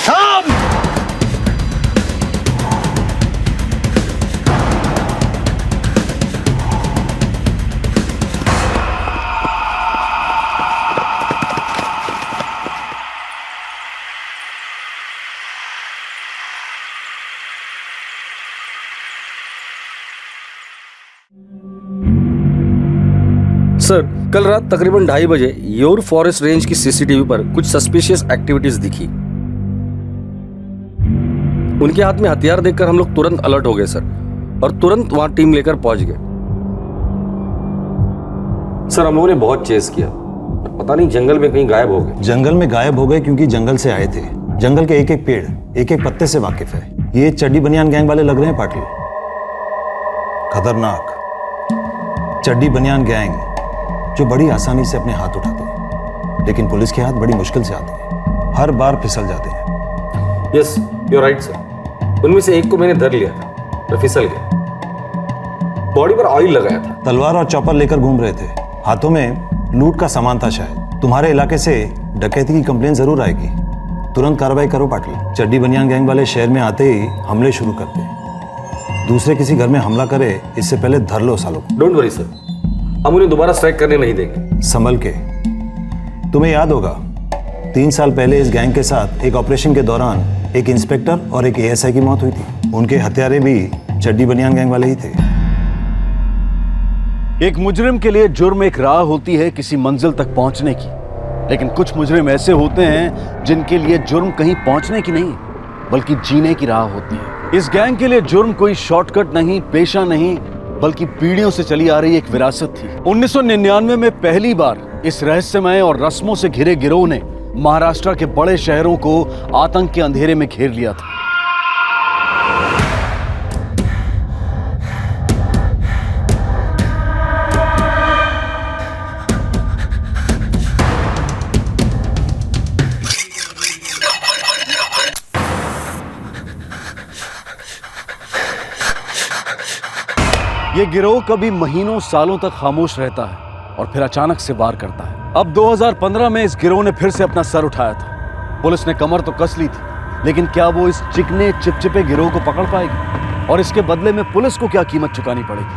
थाम। सर, कल रात तकरीबन 2:30 बजे योर फॉरेस्ट रेंज की सीसीटीवी पर कुछ सस्पिशियस एक्टिविटीज दिखी। उनके हाथ में हथियार देखकर हम लोग तुरंत अलर्ट हो गए सर, और तुरंत वहां टीम लेकर पहुंच गए। सर, हम लोगों ने बहुत चेस किया, पता नहीं जंगल में कहीं गायब हो गए। जंगल में गायब हो गए क्योंकि जंगल से आए थे। जंगल के एक एक पेड़, एक एक पत्ते से वाकिफ है। ये चड्डी बनियान गैंग वाले लग रहे हैं पाटिल। खतरनाक चड्डी बनियान गैंग जो बड़ी आसानी से अपने हाथ उठाते हैं, लेकिन पुलिस के हाथ बड़ी मुश्किल से आते हैं, हर बार फिसल जाते हैं। Yes, you right sir. उनमें से एक को मैंने धर लिया था, तो फिसल गया। बॉडी पर ऑयल लगाया था। तलवार और चॉपर लेकर घूम रहे थे, हाथों में लूट का सामान था शायद। तुम्हारे इलाके से डकैती की कंप्लेन जरूर आएगी, तुरंत कार्रवाई करो पाटिल। चड्डी बनियान गैंग वाले शहर में आते ही हमले शुरू करते हैं। दूसरे किसी घर में हमला करे इससे पहले धर लो सालों को। डोंट वरी सर, हम उन्हें दोबारा स्ट्राइक करने नहीं देंगे। संभल के। तुम्हें याद होगा 3 साल पहले इस गैंग के साथ एक ऑपरेशन के दौरान एक इंस्पेक्टर और एक एएसआई की मौत हुई थी। उनके हत्यारे भी चड्डी बनियान गैंग वाले ही थे। एक मुजरिम के लिए जुर्म एक राह होती है किसी मंजिल तक पहुंचने की, लेकिन कुछ मुजरिम ऐसे होते हैं जिनके लिए जुर्म कहीं पहुंचने की नहीं बल्कि जीने की राह होती है। इस गैंग के लिए जुर्म कोई शॉर्टकट नहीं, पेशा नहीं, बल्कि पीढ़ियों से चली आ रही एक विरासत थी। 1999 में पहली बार इस रहस्यमय और रस्मों से घिरे गिरोह ने महाराष्ट्र के बड़े शहरों को आतंक के अंधेरे में घेर लिया था। ये गिरोह कभी महीनों सालों तक खामोश रहता है और फिर अचानक से वार करता है। अब 2015 में इस गिरोह ने फिर से अपना सर उठाया था। पुलिस ने कमर तो कस ली थी, लेकिन क्या वो इस चिकने चिपचिपे गिरोह को पकड़ पाएगी? और इसके बदले में पुलिस को क्या कीमत चुकानी पड़ेगी?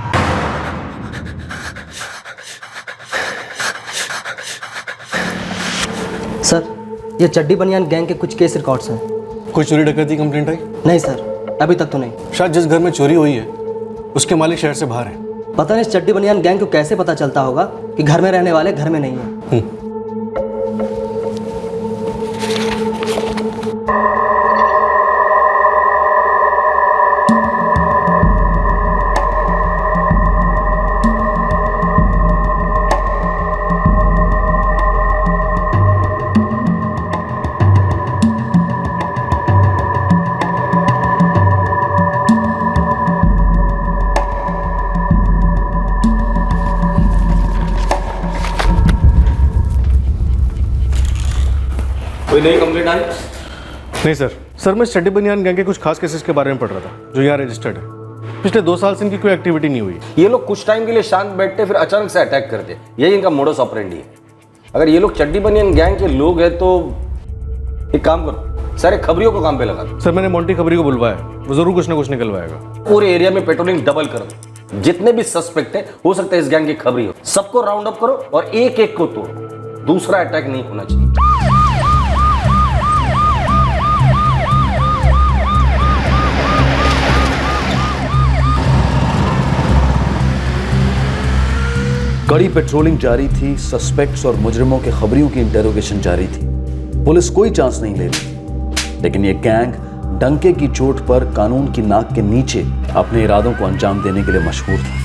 सर, ये चड्डी बनियान गैंग के कुछ केस रिकॉर्ड्स हैं। कोई चोरी डकैती कंप्लेंट आई? नहीं सर, अभी तक तो नहीं। शायद जिस घर में चोरी हुई है उसके मालिक शहर से बाहर है। पता नहीं इस चड्डी बनियान गैंग को कैसे पता चलता होगा कि घर में रहने वाले घर में नहीं है। कोई नई कंप्लेंट आई? नहीं सर मैं चड्डी बनियान गैंग के कुछ खास केसेस के बारे में पढ़ रहा था जो यहाँ रजिस्टर्ड है। पिछले 2 साल से इनकी कोई एक्टिविटी नहीं हुई। ये लोग कुछ टाइम के लिए शांत बैठते फिर अचानक से अटैक करते, यही इनका मोडस ऑपरेंडी है। अगर ये लोग चड्डी बनियान गैंग के लोग हैं तो एक काम करो, सारे खबरियों को काम पे लगा दो। सर मैंने मोंटी खबरी को बुलवाया, वो जरूर कुछ ना कुछ निकलवाएगा। पूरे एरिया में पेट्रोलिंग डबल कर दो, जितने भी सस्पेक्ट है हो सकता है इस गैंग की खबरी हो, सबको राउंड अप करो और एक एक को तोड़ो। दूसरा अटैक नहीं होना चाहिए। कड़ी पेट्रोलिंग जारी थी, सस्पेक्ट्स और मुजरिमों के खबरियों की इंटेरोगेशन जारी थी। पुलिस कोई चांस नहीं ले रही, लेकिन ये गैंग डंके की चोट पर कानून की नाक के नीचे अपने इरादों को अंजाम देने के लिए मशहूर था।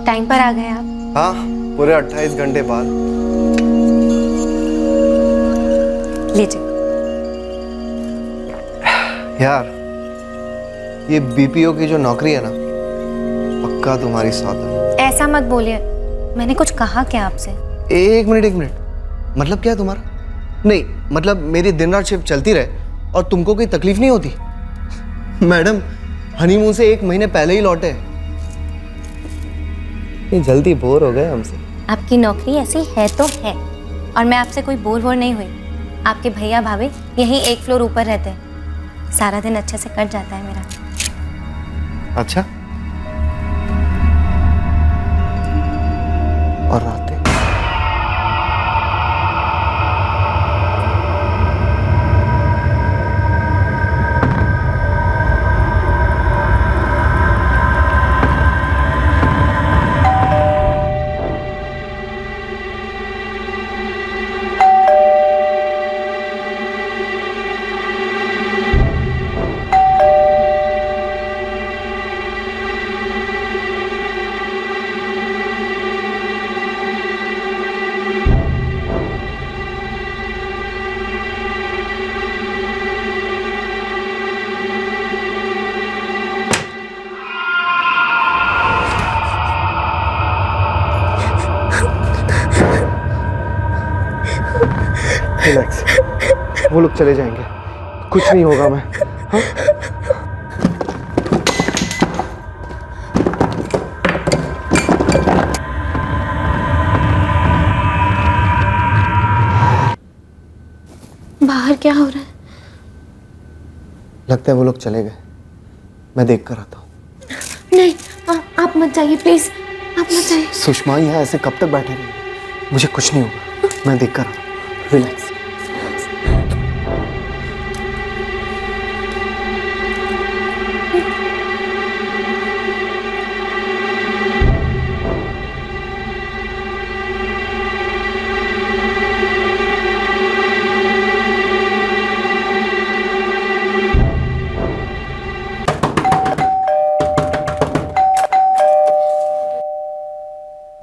टाइम पर आ गए आप। हाँ, पूरे 28 घंटे बाद। लीजिए। यार, ये बीपीओ की जो नौकरी है ना, पक्का तुम्हारी साथ है। ऐसा मत बोलिए, मैंने कुछ कहा क्या आपसे? एक मिनट, मतलब क्या है तुम्हारा? नहीं मतलब मेरी दिन रात शिफ्ट चलती रहे और तुमको कोई तकलीफ नहीं होती? मैडम हनीमून से 1 महीने पहले ही लौटे, ये जल्दी बोर हो गए हमसे। आपकी नौकरी ऐसी है तो है, और मैं आपसे कोई बोर वोर नहीं हुई। आपके भैया भाभी यहीं 1 फ्लोर ऊपर रहते हैं, सारा दिन अच्छे से कट जाता है मेरा। अच्छा, और रातें? रिलैक्स, वो लोग चले जाएंगे, कुछ नहीं होगा। मैं हाँ? बाहर क्या हो रहा है? लगता है वो लोग चले गए, मैं देख कर आता हूँ। नहीं, आप मत जाइए प्लीज, आप मत जाइए। सुषमा यहाँ ऐसे कब तक बैठे रहेंगे? मुझे कुछ नहीं होगा, मैं देख कर आता हूँ। रिलैक्स।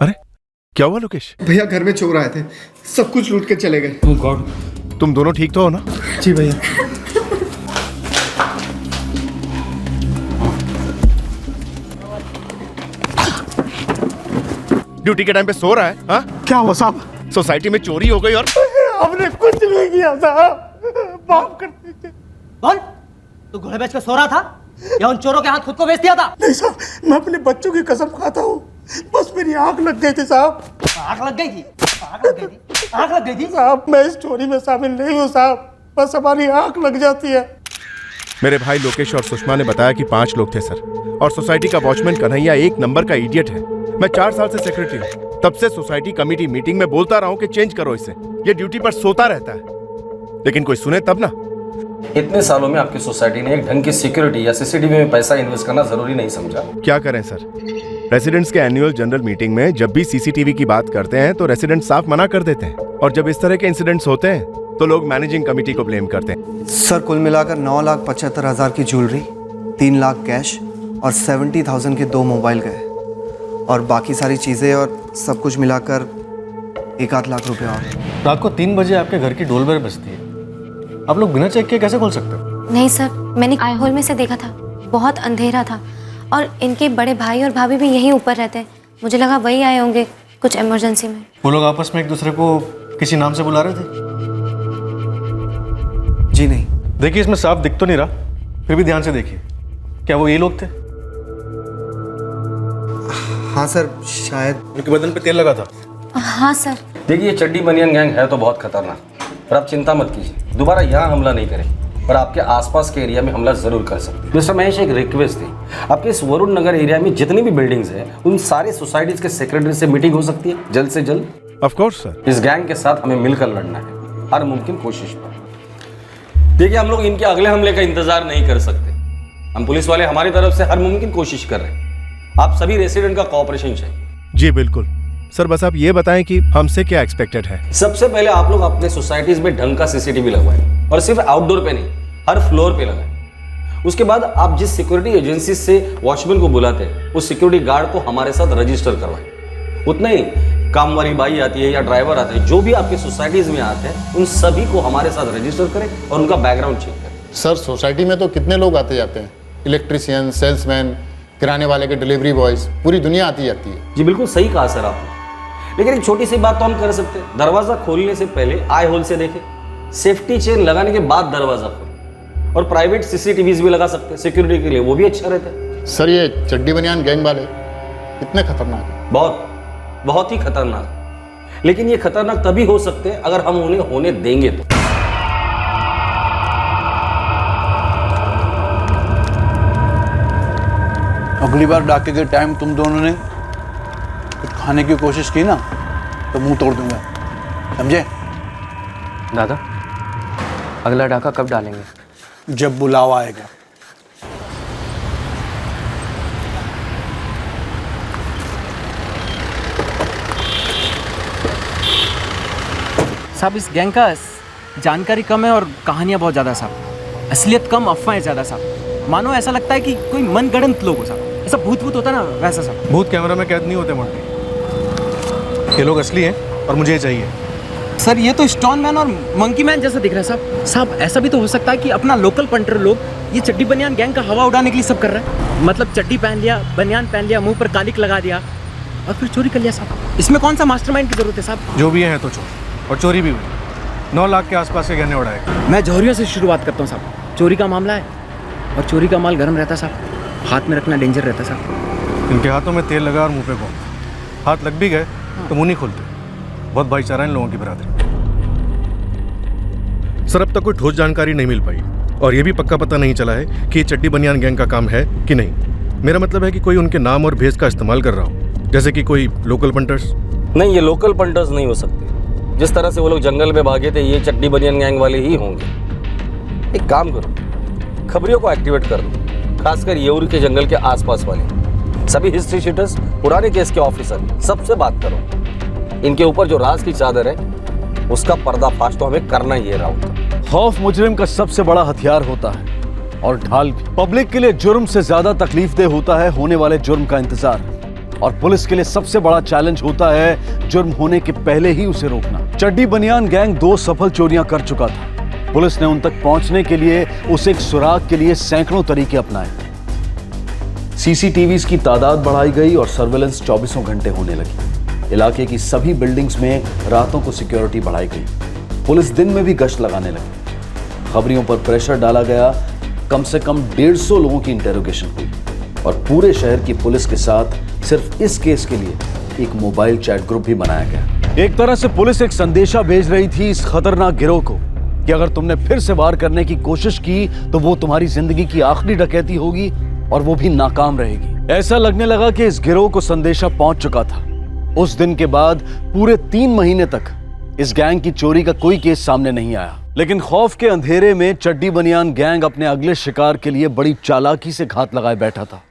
अरे क्या हुआ लोकेश? भैया घर में चोर आए थे, सब कुछ लूट के चले गए। ओह गॉड, तुम दोनों ठीक तो हो ना? जी भैया। ड्यूटी के टाइम पे सो रहा है? हाँ, क्या हुआ साहब? सोसाइटी में चोरी हो गई और हमने कुछ नहीं किया साहब, माफ कर दीजिए। कौन? तू घोड़े बेच के सो रहा था या उन चोरों के हाथ खुद को बेच दिया था? नहीं साहब, मैं अपने बच्चों की कसम खाता हूँ, बस मेरी आंख लग गई थी साहब। आग लग गई थी? आग लग गई थी? आग लग गई थी? साहब मैं इस चोरी में शामिल नहीं हूँ साहब, बस हमारी आंख लग जाती है। मेरे भाई लोकेश और सुषमा ने बताया कि 5 लोग थे सर, और सोसाइटी का वॉचमैन कन्हैया 1 नंबर का इडियट है। मैं 4 साल से सेक्रेटरी हूँ, तब से सोसाइटी कमेटी मीटिंग में बोलता रहा हूँ कि चेंज करो इसे, ये ड्यूटी पर सोता रहता है, लेकिन कोई सुने तब ना। इतने सालों में आपकी सोसाइटी ने एक ढंग की सिक्योरिटी या सीसीटीवी में पैसा इन्वेस्ट करना जरूरी नहीं समझा। क्या करें सर, रेसिडेंट्स के एनुअल जनरल मीटिंग में जब भी सीसीटीवी की बात करते हैं तो रेसिडेंट साफ मना कर देते हैं, और जब इस तरह के इंसिडेंट्स होते हैं तो लोग मैनेजिंग कमेटी को ब्लेम करते हैं। सर कुल मिलाकर 9,75,000 की ज्वेलरी, 3 लाख कैश और 70,000 के 2 मोबाइल गए, और बाकी सारी चीज़ें और सब कुछ मिलाकर 1-8 लाख रुपए और। रात को 3 बजे आपके घर की डोर बेल बजती है, आप लोग बिना चेक किए कैसे खोल सकते हो? नहीं सर, मैंने आई होल में से देखा था, बहुत अंधेरा था, और इनके बड़े भाई और भाभी भी यहीं ऊपर रहते हैं, मुझे लगा वही आए होंगे कुछ इमरजेंसी में। वो लोग आपस में एक दूसरे को किसी नाम से बुला रहे थे? जी नहीं। देखिए इसमें साफ दिख तो नहीं रहा, फिर भी ध्यान से देखिए, क्या वो ये लोग थे? हाँ सर, शायद। उनके बदन पे तेल लगा था? हाँ सर। देखिए ये चड्डी बनियान गैंग है तो बहुत खतरनाक, पर आप चिंता मत कीजिए, दोबारा यहाँ हमला नहीं करें, पर आपके आसपास के एरिया में हमला जरूर कर सकते हैं। मिस्टर महेश, एक रिक्वेस्ट थी, आपके इस वरुण नगर एरिया में जितनी भी बिल्डिंग्स हैं उन सारे सोसाइटीज के सेक्रेटरी से मीटिंग हो सकती है जल्द से जल्द? Of course sir. इस गैंग के साथ हमें मिलकर लड़ना है, हर मुमकिन कोशिश पर। देखिए हम लोग इनके अगले हमले का इंतजार नहीं कर सकते, हम पुलिस वाले हमारी तरफ से हर मुमकिन कोशिश कर रहे हैं, आप सभी रेसिडेंट का कोऑपरेशन चाहिए। जी बिल्कुल सर, बस आप ये बताएं कि हमसे क्या एक्सपेक्टेड है। सबसे पहले आप लोग अपने सोसाइटीज में ढंग का सीसीटीवी लगवाएं, और सिर्फ आउटडोर पे नहीं, हर फ्लोर पे लगाएं। उसके बाद आप जिस सिक्योरिटी एजेंसी से वॉचमैन को बुलाते हैं उस सिक्योरिटी गार्ड को हमारे साथ रजिस्टर करवाएं। उतना ही काम वाली बाई आती है या ड्राइवर आते हैं, जो भी आपकी सोसाइटीज में आते हैं उन सभी को हमारे साथ रजिस्टर करें और उनका बैकग्राउंड चेक करें। सर सोसाइटी में तो कितने लोग आते जाते हैं, इलेक्ट्रिशियन, सेल्समैन, किराने वाले के डिलीवरी बॉयज, पूरी दुनिया आती जाती है। जी बिल्कुल सही कहा सर आपने, लेकिन एक छोटी सी बात तो हम कर सकते हैं, दरवाजा खोलने से पहले आई होल से देखें, सेफ्टी चेन लगाने के बाद दरवाजा खोलें, और प्राइवेट सीसीटीवीज भी लगा सकते हैं सिक्योरिटी के लिए, वो भी अच्छा रहता है। सर ये चड्डी बनियान गैंग वाले कितने खतरनाक हैं? बहुत ही खतरनाक। लेकिन ये खतरनाक तभी हो सकते हैं अगर हम उन्हें होने देंगे तो। अगली बार डाके के टाइम तुम दोनों ने कुछ खाने की कोशिश की ना तो मुंह तोड़ दूंगा, समझे? दादा, अगला डाका कब डालेंगे? जब बुलावा आएगा। साहब, इस गैंग का जानकारी कम है और कहानियां बहुत ज़्यादा साहब, असलियत कम, अफवाहें ज़्यादा साहब। मानो ऐसा लगता है कि कोई मनगढ़ंत लोग हो साहब, ऐसा भूत होता ना वैसा साहब। भूत कैमरा में कैद नहीं होते मोंटी, ये लोग असली हैं और मुझे ये चाहिए। सर ये तो स्टोन मैन और मंकी मैन जैसा दिख रहा है साहब। साहब ऐसा भी तो हो सकता है कि अपना लोकल पंटर लोग ये चड्डी बनियान गैंग का हवा उड़ाने के लिए सब कर रहा है। मतलब चड्डी पहन लिया, बनियान पहन लिया, मुंह पर कालिक लगा दिया और फिर चोरी कर लिया साहब। इसमें कौन सा मास्टरमाइंड की जरूरत है साहब? जो भी हैं तो चोर, और चोरी भी हुई। 9 लाख के आसपास के गहने उड़ाए। मैं जौहरिया से शुरुआत करता हूँ साहब। चोरी का मामला है और चोरी का माल गर्म रहता साहब, हाथ में रखना डेंजर रहता साहब। इनके हाथों में तेल लगा और मुंह पे घूम, हाथ लग भी गए तो मुंह नहीं खोलते। बहुत भाईचारा इन लोगों की बरादरी। सर अब तक कोई ठोस जानकारी नहीं मिल पाई और ये भी पक्का पता नहीं चला है कि ये चड्डी बनियान गैंग का काम है कि नहीं। मेरा मतलब है कि कोई उनके नाम और भेस का इस्तेमाल कर रहा हो, जैसे कि कोई लोकल पंटर्स। नहीं, ये लोकल पंटर्स नहीं हो सकते। जिस तरह से वो लोग जंगल में भागे थे, ये चड्डी बनियान गैंग वाले ही होंगे। एक काम करो, खबरियों को एक्टिवेट कर दो, खासकर येउर के जंगल के आसपास वाले सभी हिस्ट्री शीटर्स, पुराने केस के ऑफिसर, सबसे बात करो। इनके ऊपर जो राज की चादर है उसका पर्दाफाश तो हमें करना ही है राउत। खौफ मुजरिम का सबसे बड़ा हथियार होता है और ढाल भी। पब्लिक के लिए जुर्म से ज्यादा तकलीफदेह होता है होने वाले जुर्म का इंतजार, और पुलिस के लिए सबसे बड़ा चैलेंज होता है जुर्म होने के पहले ही उसे रोकना। चड्डी बनियान गैंग 2 सफल चोरियां कर चुका था। पुलिस ने उन तक पहुंचने के लिए उसे एक सुराग के लिए सैकड़ों तरीके अपनाए। सीसीटीवीज की तादाद बढ़ाई गई और सर्वेलेंस 24 घंटे होने लगी। इलाके की सभी बिल्डिंग्स में रातों को सिक्योरिटी बढ़ाई गई। पुलिस दिन में भी गश्त लगाने लगी। खबरियों पर प्रेशर डाला गया। कम से कम 150 लोगों की इंटेरोगेशन हुई और पूरे शहर की पुलिस के साथ सिर्फ इस केस के लिए एक मोबाइल चैट ग्रुप भी बनाया गया। एक तरह से पुलिस एक संदेशा भेज रही थी इस खतरनाक गिरोह को कि अगर तुमने फिर से वार करने की कोशिश की तो वो तुम्हारी जिंदगी की आखिरी डकैती होगी और वो भी नाकाम रहेगी। ऐसा लगने लगा कि इस गिरोह को संदेशा पहुंच चुका था। उस दिन के बाद पूरे 3 महीने तक इस गैंग की चोरी का कोई केस सामने नहीं आया। लेकिन खौफ के अंधेरे में चड्डी बनियान गैंग अपने अगले शिकार के लिए बड़ी चालाकी से घात लगाए बैठा था।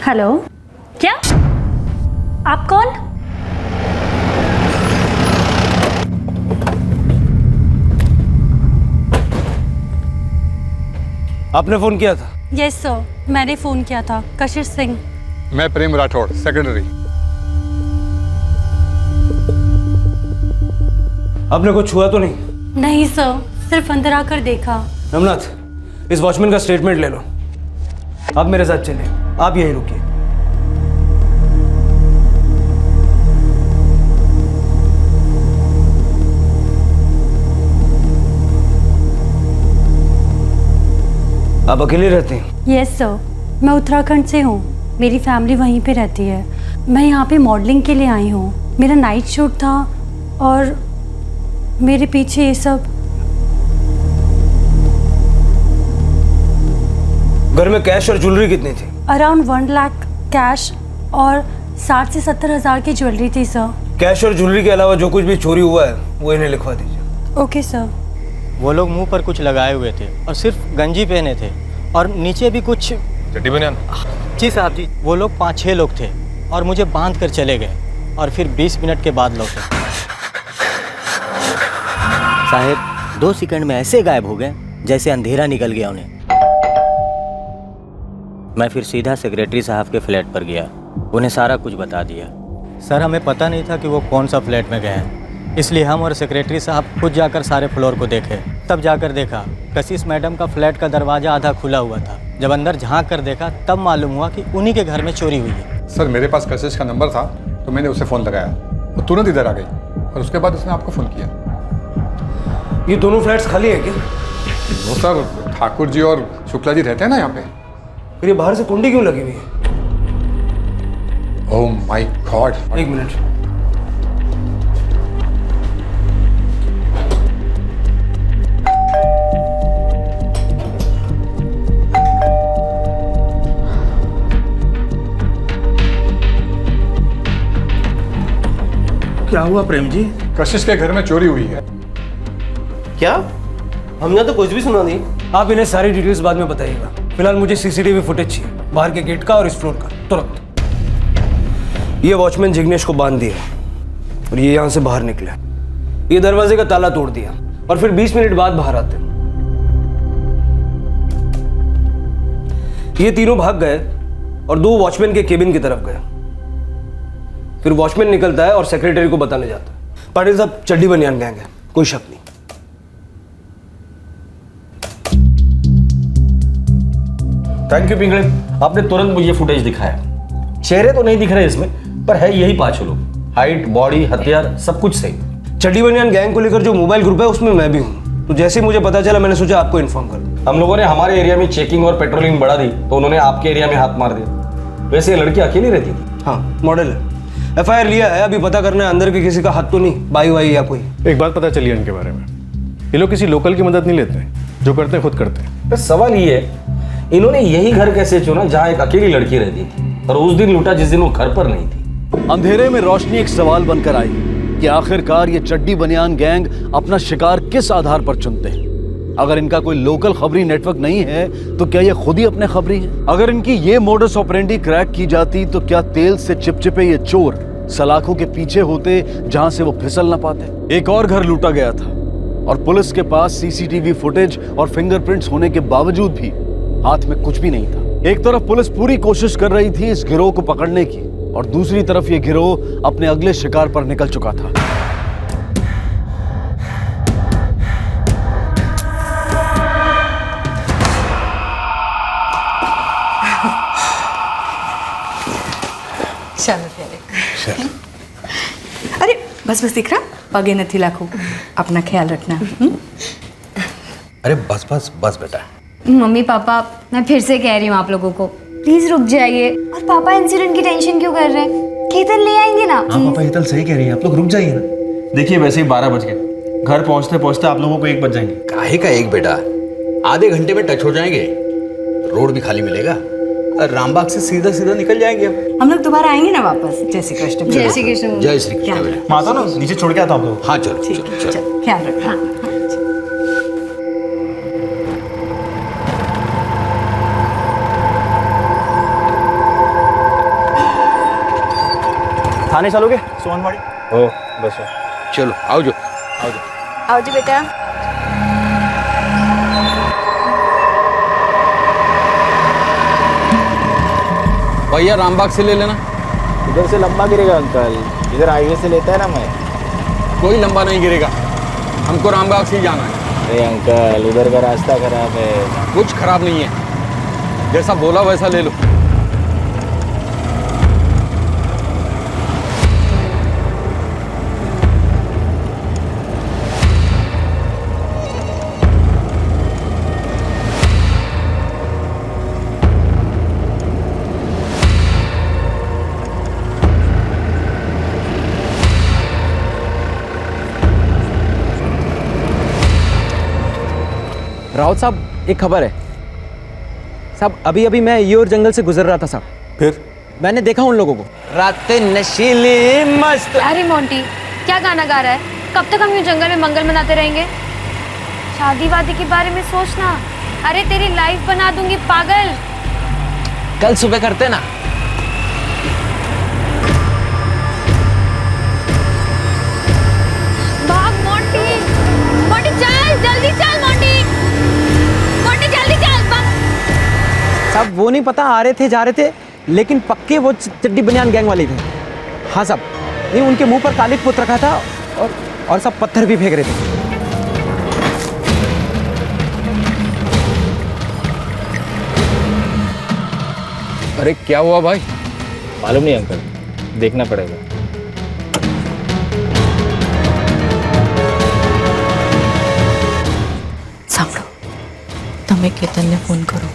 हेलो, क्या आप कौन? आपने फोन किया था? यस सर, मैंने फोन किया था। कशिश सिंह। मैं प्रेम राठौड़, सेक्रेटरी। आपने कुछ छुआ तो नहीं? नहीं सर, सिर्फ अंदर आकर देखा। रमनाथ, इस वॉचमैन का स्टेटमेंट ले लो। आप मेरे साथ चलें, आप यहीं रुकिए। आप अकेले रहते हैं? यस सर, मैं उत्तराखंड से हूँ। मेरी फैमिली वहीं पे रहती है। मैं यहाँ पे मॉडलिंग के लिए आई हूँ। मेरा नाइट शूट था और मेरे पीछे ये सब। घर में कैश और ज्वेलरी कितनी थी? अराउंड 1 लाख कैश और 60 से 70 हज़ार की ज्वेलरी थी सर। कैश और ज्वेलरी के अलावा जो कुछ भी चोरी हुआ है वो इन्हें लिखवा दीजिए। Okay sir. वो लोग मुंह पर कुछ लगाए हुए थे और सिर्फ गंजी पहने थे और नीचे भी कुछ चड्डी बनियान। जी साहब जी, वो लोग 5-6 लोग थे और मुझे बांध कर चले गए और फिर 20 मिनट के बाद लौटे। साहब 2 सेकंड में ऐसे गायब हो गए जैसे अंधेरा निकल गया उन्हें। मैं फिर सीधा सेक्रेटरी साहब के फ्लैट पर गया, उन्हें सारा कुछ बता दिया। सर हमें पता नहीं था कि वो कौन सा फ्लैट में गए हैं, इसलिए हम और सेक्रेटरी साहब खुद जाकर सारे फ्लोर को देखे। तब जाकर देखा कशिश मैडम का फ्लैट का दरवाज़ा आधा खुला हुआ था। जब अंदर झांक कर देखा तब मालूम हुआ कि उन्हीं के घर में चोरी हुई है। सर मेरे पास कशिश का नंबर था तो मैंने उसे फ़ोन लगाया, वो तुरंत इधर आ गई और उसके बाद उसने आपको फ़ोन किया। ये दोनों फ्लैट्स खाली है क्या? वो सर ठाकुर जी और शुक्ला जी रहते हैं ना यहाँ पे। फिर ये बाहर से कुंडी क्यों लगी हुई है? Oh my God. 1 मिनट। क्या हुआ प्रेम जी? कशिश के घर में चोरी हुई है। क्या? हमने तो कुछ भी सुना नहीं। आप इन्हें सारी डिटेल्स बाद में बताइएगा। फिलहाल मुझे सीसीटीवी फुटेज चाहिए, बाहर के गेट का और इस फ्लोर का, तुरंत। ये वॉचमैन जिग्नेश को बांध दिया और ये यहाँ से बाहर निकले। ये दरवाजे का ताला तोड़ दिया और फिर 20 मिनट बाद बाहर आते। ये तीनों भाग गए और 2 वॉचमैन के केबिन की तरफ गए। फिर वॉचमैन निकलता है और सेक्रेटरी को बताने जाता है। पाटिल साहब चड्डी बनियान गैंग है, कोई शक नहीं। थैंक यू पिंगले, आपने तुरंत मुझे फुटेज दिखाया। चेहरे तो नहीं दिख रहे इसमें, पर है यही 5 लोग। हाइट, बॉडी, हथियार सब कुछ सही। चड्डी बनियान गैंग को लेकर जो मोबाइल ग्रुप है उसमें मैं भी हूँ, तो जैसे ही मुझे पता चला मैंने सोचा आपको इन्फॉर्म कर दूं। हम लोगों ने हमारे एरिया में चेकिंग और पेट्रोलिंग बढ़ा दी तो उन्होंने आपके एरिया में हाथ मार दिया। वैसे ये लड़की अकेली रहती थी? हाँ, मॉडल है। FIR लिया है, अभी पता करना है अंदर के किसी का हाथ तो नहीं, बाई वाई या कोई। एक बात पता चली है इनके बारे में, ये लोग किसी लोकल की मदद नहीं लेते, जो करते हैं खुद करते हैं। बस सवाल ये है, इन्होंने यही घर कैसे चुना जहाँ एक अकेली लड़की रहती थी और उस दिन लूटा जिस दिन वो घर पर नहीं थी? अंधेरे में रोशनी एक सवाल बनकर आई कि आखिरकार ये चड्डी बनियान गैंग अपना शिकार किस आधार पर चुनते हैं। अगर इनका कोई लोकल खबरी नेटवर्क नहीं है तो क्या ये खुद ही अपने खबरी हैं? अगर इनकी ये मोडस ऑपरेंडी क्रैक की जाती तो क्या तेल से चिपचिपे ये चोर सलाखों के पीछे होते जहां से वो फिसल ना पाते? एक और घर लूटा गया था और पुलिस के पास CCTV फुटेज और फिंगरप्रिंट्स होने के बावजूद भी हाथ में कुछ भी नहीं था। एक तरफ पुलिस पूरी कोशिश कर रही थी इस गिरोह को पकड़ने की और दूसरी तरफ ये गिरोह अपने अगले शिकार पर निकल चुका था। ચાલો ત્યારે અરે બસ બસ દીકરા પગે નથી લાખું अपना ख्याल रखना। अरे बस बस बस बेटा। मम्मी पापा मैं फिर से कह रही हूँ आप लोगों को, प्लीज रुक जाइए। और पापा इंसिडेंट की टेंशन क्यों कर रहे हैं? केतन ले आएंगे ना। हाँ पापा हीतल सही कह रही है, आप लोग रुक जाइए ना। देखिए वैसे ही 12 बज गए, घर पहुंचते पहुंचते आप लोगों को 1 बज जाएंगे। काहे का 1 बेटा, आधे घंटे में टच हो जाएंगे, रोड भी खाली मिलेगा और रामबाग से सीधा सीधा निकल जाएंगे। अब हम लोग दोबारा आएंगे ना वापस। जय श्री कृष्ण। जय श्री कृष्ण। जय श्री कृष्ण। माता ना नीचे छोड़ के आता हूँ आप लोग। हाँ चलो ठीक है, चल ख्याल रखना। थाने चलोगे? सोनवाड़ी। ओ बस चलो आओ जो आओ जी बेटा। भैया रामबाग से ले लेना। इधर से लंबा गिरेगा अंकल, इधर हाईवे से लेता है ना मैं। कोई लंबा नहीं गिरेगा, हमको रामबाग से ही जाना है। अरे अंकल उधर का रास्ता खराब है। कुछ खराब नहीं है, जैसा बोला वैसा ले लो। राउत साहब एक खबर है साहब। अभी अभी मैं ये और जंगल से गुजर रहा था साहब। फिर मैंने देखा उन लोगों को। रातें नशीली मस्त। अरे मोंटी क्या गाना गा रहा है? कब तक हम यूं जंगल में मंगल मनाते रहेंगे? शादी वादी के बारे में सोचना। अरे तेरी लाइफ बना दूंगी पागल। कल सुबह करते ना। भाग मोंटी, मोंटी चल जल्दी चल मोंटी, मोंटी जल्दी चल। साहब वो नहीं पता आ रहे थे जा रहे थे, लेकिन पक्के वो चड्डी बनियान गैंग वाले थे। हाँ साहब, नहीं उनके मुंह पर कालिक पुत रखा था और सब पत्थर भी फेंक रहे थे। अरे क्या हुआ भाई? मालूम नहीं अंकल, देखना पड़ेगा। સાંભળો, તમે કેતનને ફોન કરો।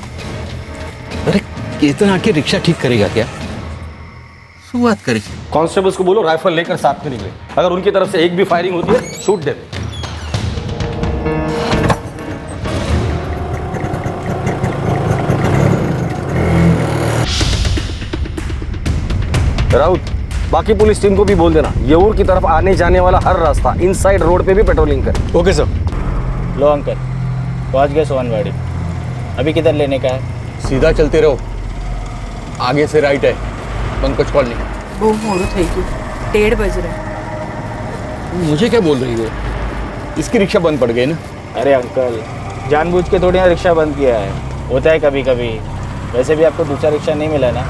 अरे केतन आके रिक्शा ठीक करेगा क्या? शुरुआत करेगी। कांस्टेबल्स को बोलो राइफल लेकर साथ में निकले। अगर उनकी तरफ से एक भी फायरिंग होती है शूट दे। राउत, बाकी पुलिस टीम को भी बोल देना येऊर की तरफ आने जाने वाला हर रास्ता इनसाइड रोड पे भी पेट्रोलिंग करे। Okay sir. लो अंकल, पहुंच गए सोनवाड़ी। अभी किधर लेने का है? सीधा चलते रहो, आगे से राइट है, पंकज कॉलोनी। બહુ મોડું થઈ ગયું, 1:30 બજ रहा। मुझे क्या बोल रही हो? इसकी रिक्शा बंद पड़ गई ना। अरे अंकल, जानबूझ के थोड़ी ना रिक्शा बंद किया है, होता है कभी कभी। वैसे भी आपको दूसरा रिक्शा नहीं मिला ना।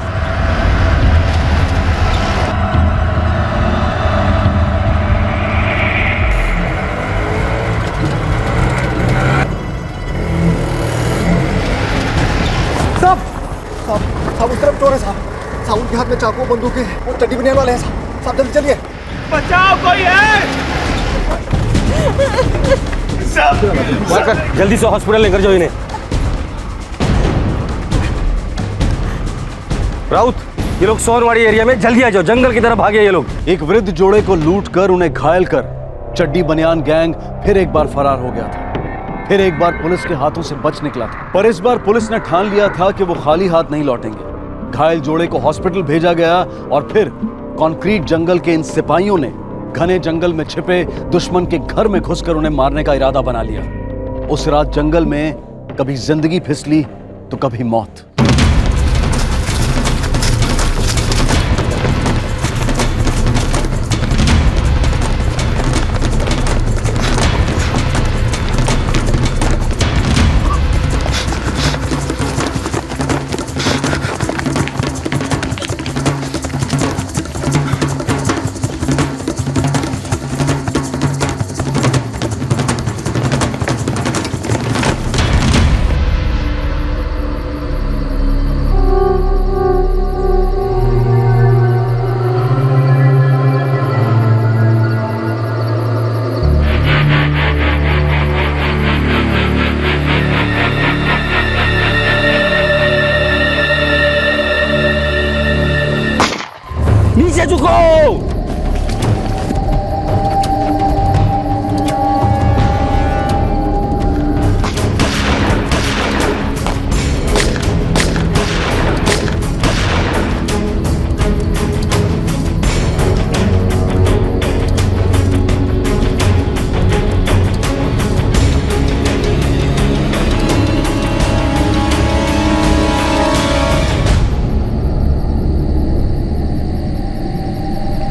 साहब उस तरफ चोर है साहब। साहब उनके हाथ में चाकू बंदूक है, वो चड्डी बनियान वाले हैं साहब। साहब जल्दी चलिए। बचाओ, कोई है? वर्कर जल्दी से हॉस्पिटल लेकर जाओ इन्हें। राउत, ये लोग सोनवाड़ी एरिया में जल्दी आ जाओ, जंगल की तरफ भागे ये लोग। एक वृद्ध जोड़े को लूटकर उन्हें घायल कर चड्डी बनियान गैंग फिर एक बार फरार हो गया था। फिर एक बार पुलिस के हाथों से बच निकला था, पर इस बार पुलिस ने ठान लिया था कि वो खाली हाथ नहीं लौटेंगे। घायल जोड़े को हॉस्पिटल भेजा गया और फिर कंक्रीट जंगल के इन सिपाहियों ने घने जंगल में छिपे दुश्मन के घर में घुसकर उन्हें मारने का इरादा बना लिया। उस रात जंगल में कभी जिंदगी फिसली तो कभी मौत। नीचे झुको।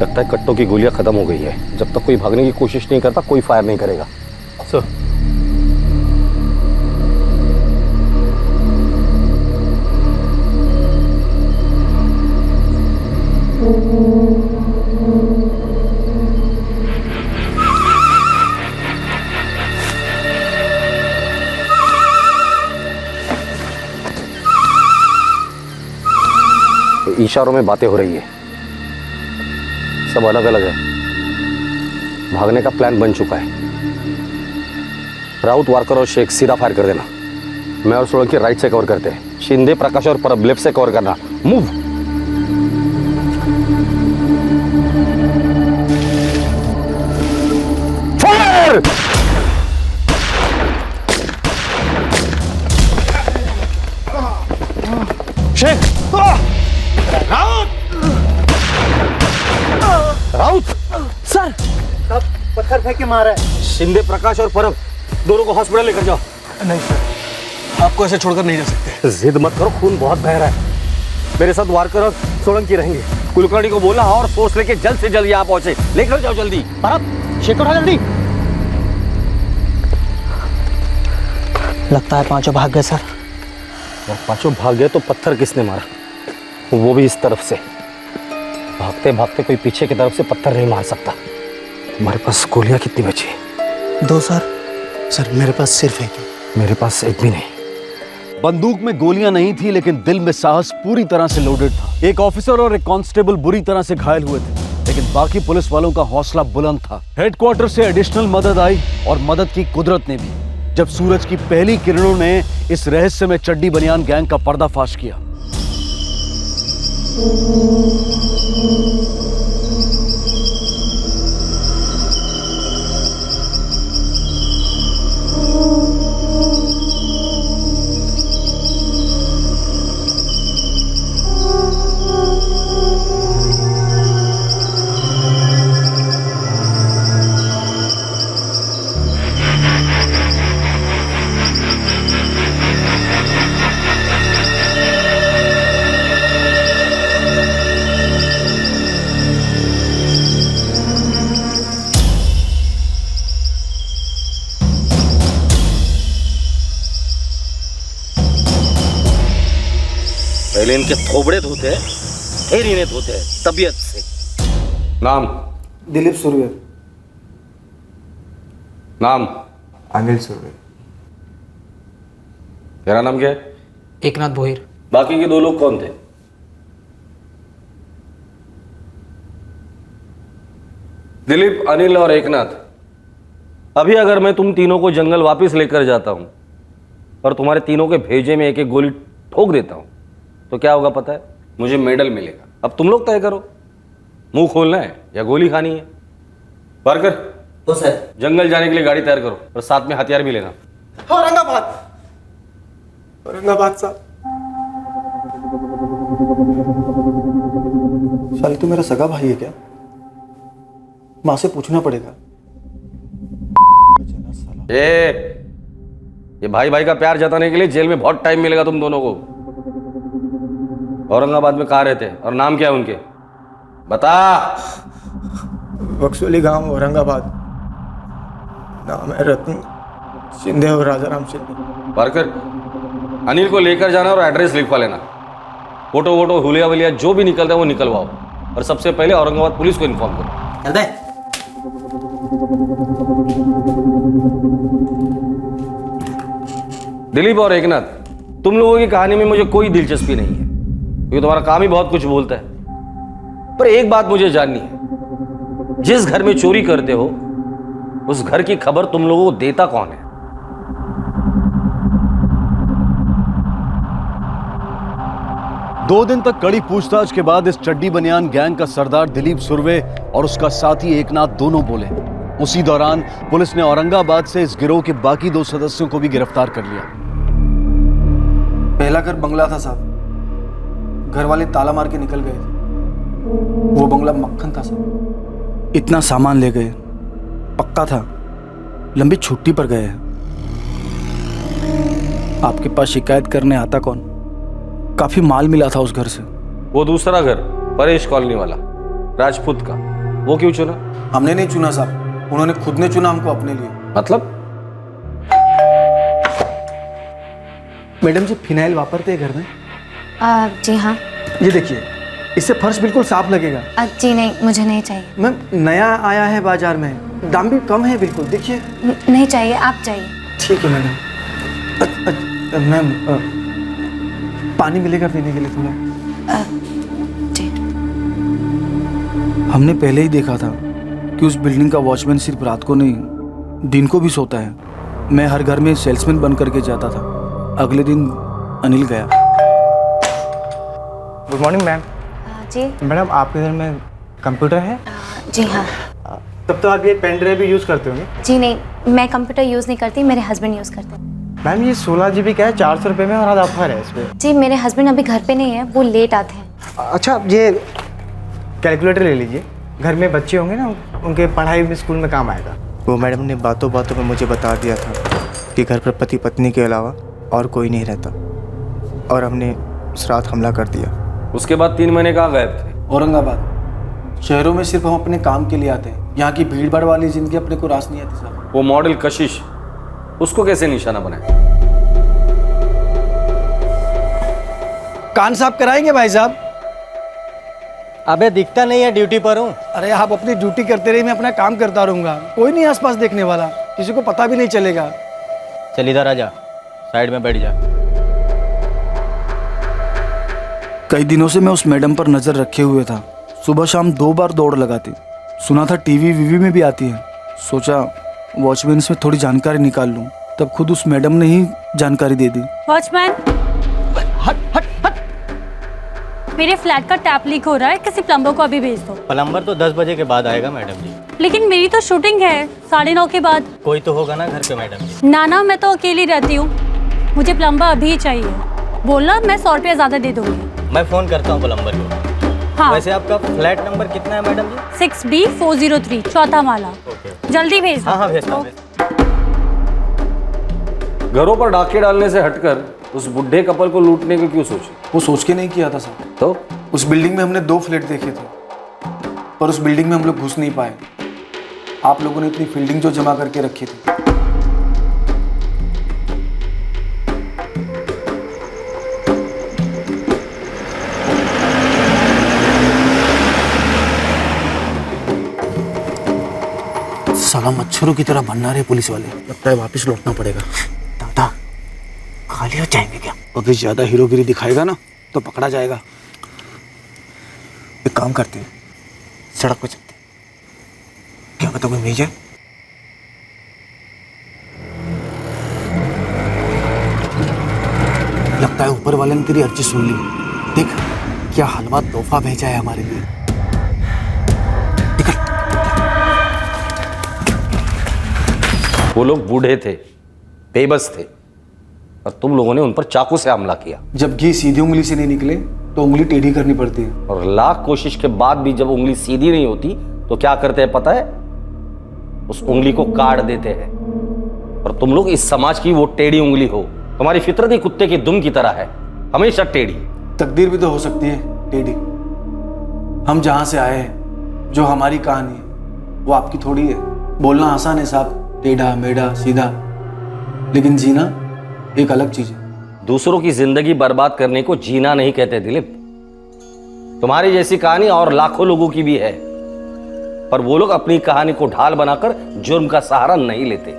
लगता है कट्टों की गोलियां खत्म हो गई है। जब तक कोई भागने की कोशिश नहीं करता कोई फायर नहीं करेगा। सर, इशारों में बातें हो रही है, सब अलग अलग है। भागने का प्लान बन चुका है। राउत, वारकर और शेख सीधा फायर कर देना। मैं और सोलंकी राइट से कवर करते हैं। शिंदे, प्रकाश और परब लेफ्ट से कवर करना। Move. Fire! Shaikh! Raut sir, पत्थर फेंक के मारा है। शिंदे, प्रकाश और परब दोनों को हॉस्पिटल लेकर जाओ। नहीं सर, आपको ऐसे छोड़कर नहीं जा सकते। जिद मत करो, खून बहुत बह रहा है। मेरे साथ वारकर और सोलंकी रहेंगे। कुलकर्णी को बोला और फोर्स लेके जल्द से जल्द यहाँ पहुंचे। लेकर जाओ जल्दी। परब, शेख उठा जल्दी। लगता है पांचों भाग गए सर। और पांचों भाग गए तो पत्थर किसने मारा? वो भी इस तरफ से। भागते भागते कोई पीछे की तरफ से पत्थर नहीं मार सकता। तुम्हारे पास गोलियां कितनी बची? 2 सर। सर मेरे पास सिर्फ एक है। मेरे पास एक भी नहीं। बंदूक में गोलियां नहीं थी, लेकिन दिल में साहस पूरी तरह से लोडेड था। एक ऑफिसर और एक कांस्टेबल बुरी तरह से घायल हुए थे, लेकिन बाकी पुलिस वालों का हौसला बुलंद था। हेडक्वार्टर से एडिशनल मदद आई और मदद की कुदरत ने भी, जब सूरज की पहली किरणों ने इस रहस्यमय चड्डी बनियान गैंग का पर्दाफाश किया। पहले इनके थोबड़े धोते हैं, फिर इन्हें धोते हैं तबीयत से। नाम? दिलीप सुरवे। नाम? अनिल सुरवे। तेरा नाम क्या है? एकनाथ भोईर। बाकी के 2 लोग कौन थे? दिलीप, अनिल और एकनाथ। अभी अगर मैं तुम तीनों को जंगल वापस लेकर जाता हूं और तुम्हारे तीनों के भेजे में एक एक गोली ठोक देता हूं, तो क्या होगा पता है? मुझे मेडल मिलेगा। अब तुम लोग तय करो, मुंह खोलना है या गोली खानी है। पारकर, तो सर जंगल जाने के लिए गाड़ी तैयार करो और साथ में हथियार भी लेना। औरंगाबाद। औरंगाबाद साहब। साली तू मेरा सगा भाई है क्या? माँ से पूछना पड़ेगा। ये भाई भाई का प्यार जताने के लिए जेल में बहुत टाइम मिलेगा तुम दोनों को। औरंगाबाद में कहाँ रहते हैं और नाम क्या है उनके? बता। बक्सोली गांव, औरंगाबाद। नाम है रत्न शिंदे और राजाराम शिंदे। पारकर, अनिल को लेकर जाना और एड्रेस लिखवा लेना। फोटो वोटो हुलिया वलिया जो भी निकलता है वो निकलवाओ और सबसे पहले औरंगाबाद पुलिस को इन्फॉर्म करो। चल दे। दिलीप और एकनाथ, तुम लोगों की कहानी में मुझे कोई दिलचस्पी नहीं है क्योंकि तुम्हारा काम ही बहुत कुछ बोलता है। पर एक बात मुझे जाननी है, जिस घर में चोरी करते हो उस घर की खबर तुम लोगों को देता कौन है? दो दिन तक कड़ी पूछताछ के बाद इस चड्डी बनियान गैंग का सरदार दिलीप सुरवे और उसका साथी एकनाथ दोनों बोले। उसी दौरान पुलिस ने औरंगाबाद से इस गिरोह के बाकी 2 सदस्यों को भी गिरफ्तार कर लिया। पहला घर बंगला था साहब। घर वाले ताला मार के निकल गए थे। वो बंगला मक्खन था साहब। इतना सामान ले गए, पक्का था लंबी छुट्टी पर गए हैं। आपके पास शिकायत करने आता कौन? काफी माल मिला था उस घर से। वो दूसरा घर, परेश कॉलोनी वाला, राजपूत का, वो क्यों चुना? हमने नहीं चुना साहब, उन्होंने खुद ने चुना हमको अपने लिए। मतलब? मैडम जी फिनाइल वापरते हैं घर में? जी हाँ। ये देखिए, इससे फर्श बिल्कुल साफ लगेगा। जी नहीं, मुझे नहीं चाहिए। मैम नया आया है बाजार में, दाम भी कम है बिल्कुल। देखिए। नहीं चाहिए, आप चाहिए। ठीक है मैडम। मैम पानी मिलेगा पीने के लिए थोड़ा? जी। हमने पहले ही देखा था कि उस बिल्डिंग का वॉचमैन सिर्फ रात को नहीं दिन को भी सोता है। मैं हर घर में सेल्समैन बन करके जाता था। अगले दिन अनिल गया। Good morning ma'am. जी मैडम, आपके घर में कंप्यूटर है? जी हाँ। तब तो आप ये पेन ड्राइव भी यूज़ करते होंगे? जी नहीं, मैं कंप्यूटर यूज़ नहीं करती, मेरे हस्बैंड यूज़ करते हैं। मैम ये 16 GB का है, 400 रुपये में, और आज ऑफर है इस पर। जी मेरे हस्बैंड अभी घर पे नहीं है, वो लेट आते हैं। अच्छा ये कैलकुलेटर ले लीजिए, घर में बच्चे होंगे ना, उनके पढ़ाई में स्कूल में काम आएगा। वो मैडम ने बातों बातों में मुझे बता दिया था कि घर पर पति पत्नी के अलावा और कोई नहीं रहता, और हमने उस रात हमला कर दिया। उसके बाद 3 महीने कहाँ गायब थे? औरंगाबाद। शहरों में सिर्फ हम अपने काम के लिए आते हैं, यहाँ की भीड़ भाड़ वाली जिंदगी अपने को रास नहीं आती साहब। वो मॉडल कशिश, उसको कैसे निशाना बनाए? कान साफ कराएंगे भाई साहब? अबे दिखता नहीं है, ड्यूटी पर हूँ। अरे आप अपनी ड्यूटी करते रहिए, मैं अपना काम करता रहूंगा, कोई नहीं आसपास देखने वाला, किसी को पता भी नहीं चलेगा। चल इधर आ जा, साइड में बैठ जा। कई दिनों से मैं उस मैडम पर नजर रखे हुए था, सुबह शाम 2 बार दौड़ लगाती, सुना था टीवी वीवी में भी आती है, सोचा वॉचमैन से थोड़ी जानकारी निकाल लूं, तब खुद उस मैडम ने ही जानकारी दे दी। वॉचमैन, मेरे फ्लैट का टैप लीक हो रहा है, किसी प्लम्बर को अभी भेज दो। प्लम्बर तो 10 बजे के बाद आएगा मैडम जी। लेकिन मेरी तो शूटिंग है 9:30 के बाद। कोई तो होगा ना घर पे मैडम जी। ना मैं तो अकेली रहती हूँ, मुझे प्लम्बर अभी चाहिए। बोलना, मैं 100 रुपया ज्यादा दे दूंगी। मैं फोन करता हूँ प्लम्बर को। हाँ। वैसे आपका फ्लैट नंबर कितना है मैडम जी? 6B403, चौथा माला। जल्दी भेज दो। हाँ भेजता हूँ। घरों पर डाके डालने से हटकर उस बुढ़े कपल को लूटने को क्यों सोचे? वो सोच के नहीं किया था सर। तो उस बिल्डिंग में हमने 2 फ्लैट देखे थे, पर उस बिल्डिंग में हम लोग घुस नहीं पाए। आप लोगों ने इतनी फील्डिंग जो जमा करके रखी थी। साला मच्छरों की तरह बनना रहे पुलिस वाले, लगता है वापस लौटना पड़ेगा। दादा खाली हो जाएंगे क्या? अगर ज्यादा हीरोगिरी दिखाएगा ना तो पकड़ा जाएगा। एक काम करते हैं, सड़क पर चलते हैं, क्या पता कोई मिल जाए। लगता है ऊपर वाले ने तेरी अर्जी सुन ली। देख क्या हलवा तोहफा भेजा है हमारे लिए। वो लोग बूढ़े थे, बेबस थे, और तुम लोगों ने उन पर चाकू से हमला किया। जब घी सीधी उंगली से नहीं निकले तो उंगली टेढ़ी करनी पड़ती है। और लाख कोशिश के बाद भी जब उंगली सीधी नहीं होती तो क्या करते हैं पता है? उस उंगली को काट देते हैं। और तुम लोग इस समाज की वो टेढ़ी उंगली हो। तुम्हारी फितरत ही कुत्ते की दुम की तरह है, हमेशा टेढ़ी। तकदीर भी तो हो सकती है टेढ़ी। हम जहां से आए हैं, जो हमारी कहानी है, वो आपकी थोड़ी है। बोलना आसान है साहब, टेढ़ा मेढ़ा सीधा, लेकिन जीना एक अलग चीज है। दूसरों की जिंदगी बर्बाद करने को जीना नहीं कहते दिलीप। तुम्हारी जैसी कहानी और लाखों लोगों की भी है, पर वो लोग अपनी कहानी को ढाल बनाकर जुर्म का सहारा नहीं लेते।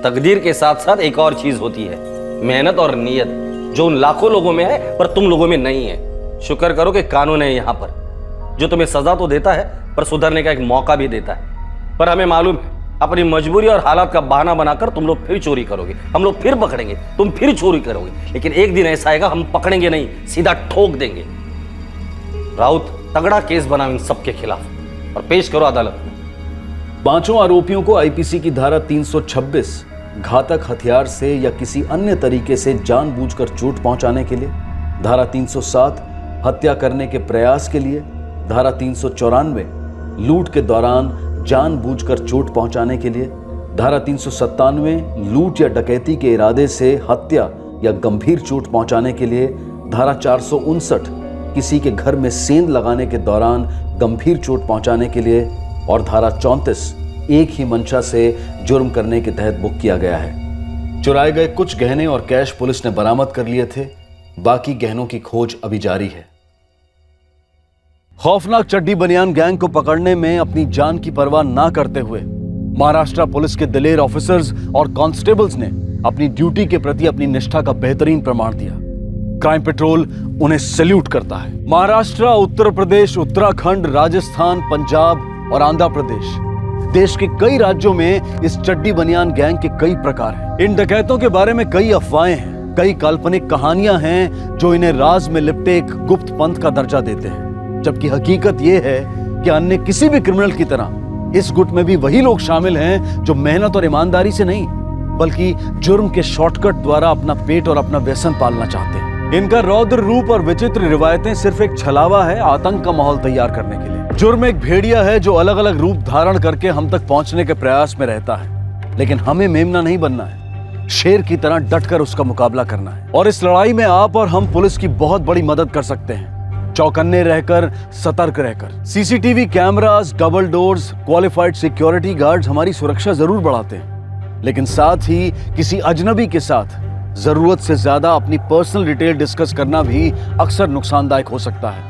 तकदीर के साथ साथ एक और चीज होती है, मेहनत और नीयत, जो उन लाखों लोगों में है पर तुम लोगों में नहीं है। शुक्र करो कि कानून है यहाँ पर, जो तुम्हें सजा तो देता है पर सुधरने का एक मौका भी देता है। पर हमें मालूम है अपनी मजबूरी और हालात का बहाना बनाकर तुम लोग फिर चोरी करोगे, हम लोग फिर पकड़ेंगे, तुम फिर चोरी करोगे। लेकिन एक दिन ऐसा आएगा हम पकड़ेंगे नहीं, सीधा ठोक देंगे। राउत तगड़ा केस बनाओ इन सबके खिलाफ और पेश करो अदालत में। 5 आरोपियों को आईपीसी की धारा 326 घातक हथियार से या किसी अन्य तरीके से जानबूझकर चोट पहुंचाने के लिए, धारा 307 हत्या करने के प्रयास के लिए, धारा 394 लूट के दौरान जानबूझकर चोट पहुंचाने के लिए, धारा 397 लूट या डकैती के इरादे से हत्या या गंभीर चोट पहुंचाने के लिए, धारा 459 किसी के घर में सेंध लगाने के दौरान गंभीर चोट पहुंचाने के लिए, और धारा 34 एक ही मंशा से जुर्म करने के तहत बुक किया गया है। चुराए गए कुछ गहने और कैश पुलिस ने बरामद कर लिए थे, बाकी गहनों की खोज अभी जारी है। खौफनाक चड्डी बनियान गैंग को पकड़ने में अपनी जान की परवाह ना करते हुए महाराष्ट्र पुलिस के दिलेर ऑफिसर्स और कांस्टेबल्स ने अपनी ड्यूटी के प्रति अपनी निष्ठा का बेहतरीन प्रमाण दिया। क्राइम पेट्रोल उन्हें सैल्यूट करता है। महाराष्ट्र, उत्तर प्रदेश, उत्तराखंड, राजस्थान, पंजाब और आंध्र प्रदेश, देश के कई राज्यों में इस चड्डी बनियान गैंग के कई प्रकार हैं। इन डकैतों के बारे में कई अफवाहें हैं, कई काल्पनिक कहानियां हैं जो इन्हें राज में लिपटे एक गुप्त पंथ का दर्जा देते हैं, जबकि हकीकत यह है कि अन्य किसी भी क्रिमिनल की तरह इस गुट में भी वही लोग शामिल हैं जो मेहनत और ईमानदारी से नहीं बल्कि जुर्म के शॉर्टकट द्वारा अपना पेट और अपना व्यसन पालना चाहते हैं। इनका रौद्र रूप और विचित्र रिवायतें सिर्फ एक छलावा है आतंक का माहौल तैयार करने के लिए। जुर्म एक भेड़िया है जो अलग अलग रूप धारण करके हम तक पहुंचने के प्रयास में रहता है, लेकिन हमें मेमना नहीं बनना है, शेर की तरह डटकर उसका मुकाबला करना है। और इस लड़ाई में आप और हम पुलिस की बहुत बड़ी मदद कर सकते हैं, चौकन्ने रहकर, सतर्क रहकर। CCTV cameras, double doors, qualified security guards हमारी सुरक्षा जरूर बढ़ाते हैं, लेकिन साथ ही किसी अजनबी के साथ जरूरत से ज्यादा अपनी पर्सनल डिटेल डिस्कस करना भी अक्सर नुकसानदायक हो सकता है।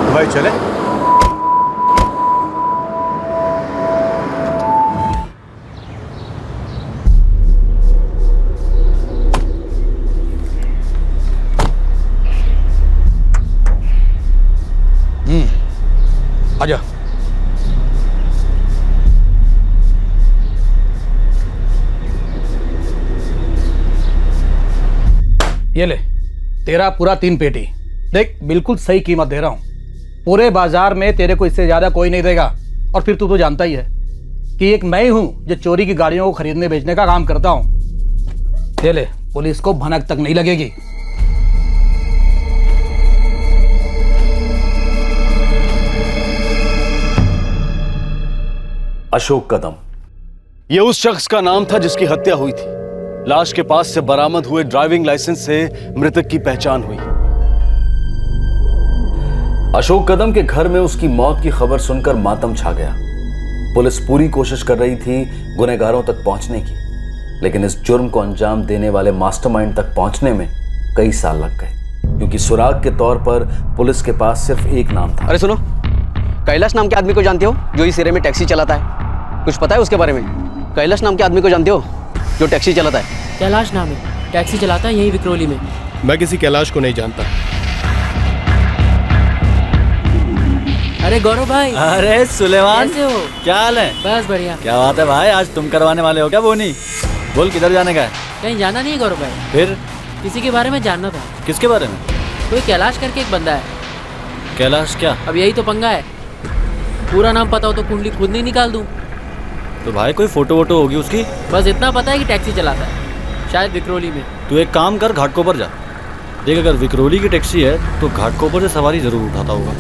भाई चले। आजा। ये ले तेरा पूरा 3 पेटी। देख बिल्कुल सही कीमत दे रहा हूँ, पूरे बाजार में तेरे को इससे ज्यादा कोई नहीं देगा। और फिर तू तो जानता ही है कि एक मैं ही हूँ जो चोरी की गाड़ियों को खरीदने बेचने का काम करता हूँ। ये ले, पुलिस को भनक तक नहीं लगेगी। अशोक कदम, यह उस शख्स का नाम था जिसकी हत्या हुई थी। लाश के पास से बरामद हुए ड्राइविंग लाइसेंस से मृतक की पहचान हुई। अशोक कदम के घर में उसकी मौत की खबर सुनकर मातम छा गया। पुलिस पूरी कोशिश कर रही थी गुनहगारों तक पहुंचने की, लेकिन इस जुर्म को अंजाम देने वाले मास्टरमाइंड तक पहुंचने में कई साल लग गए, क्योंकि सुराग के तौर पर पुलिस के पास सिर्फ एक नाम था। अरे सुनो, कैलाश नाम के आदमी को जानते हो जो इस एरिया में टैक्सी चलाता है? कुछ पता है उसके बारे में? कैलाश नाम के आदमी को जानते हो जो टैक्सी चलाता है? कैलाश नाम है, टैक्सी चलाता है यहीं विक्रोली में। मैं किसी कैलाश को नहीं जानता। अरे गौरव भाई। अरे सुलेमान, कैसे हो? क्या हाल है? बस बढ़िया। क्या बात है भाई, आज तुम करवाने वाले हो क्या बोनी? बोल किधर जाने का है? कहीं जाना नहीं है गौरव भाई। फिर किसी के बारे में जानना था। किसके बारे में? कोई कैलाश करके एक बंदा है। कैलाश क्या? अब यही तो पंगा है, पूरा नाम पता हो तो कुंडली खुद नहीं निकाल दूं। तो भाई कोई फोटो वोटो होगी उसकी? बस इतना पता है कि टैक्सी चलाता है, शायद विक्रोली में। तू एक काम कर, घाटकोपर जा, देख अगर विक्रोली की टैक्सी है तो घाटकोपर से सवारी जरूर उठाता होगा।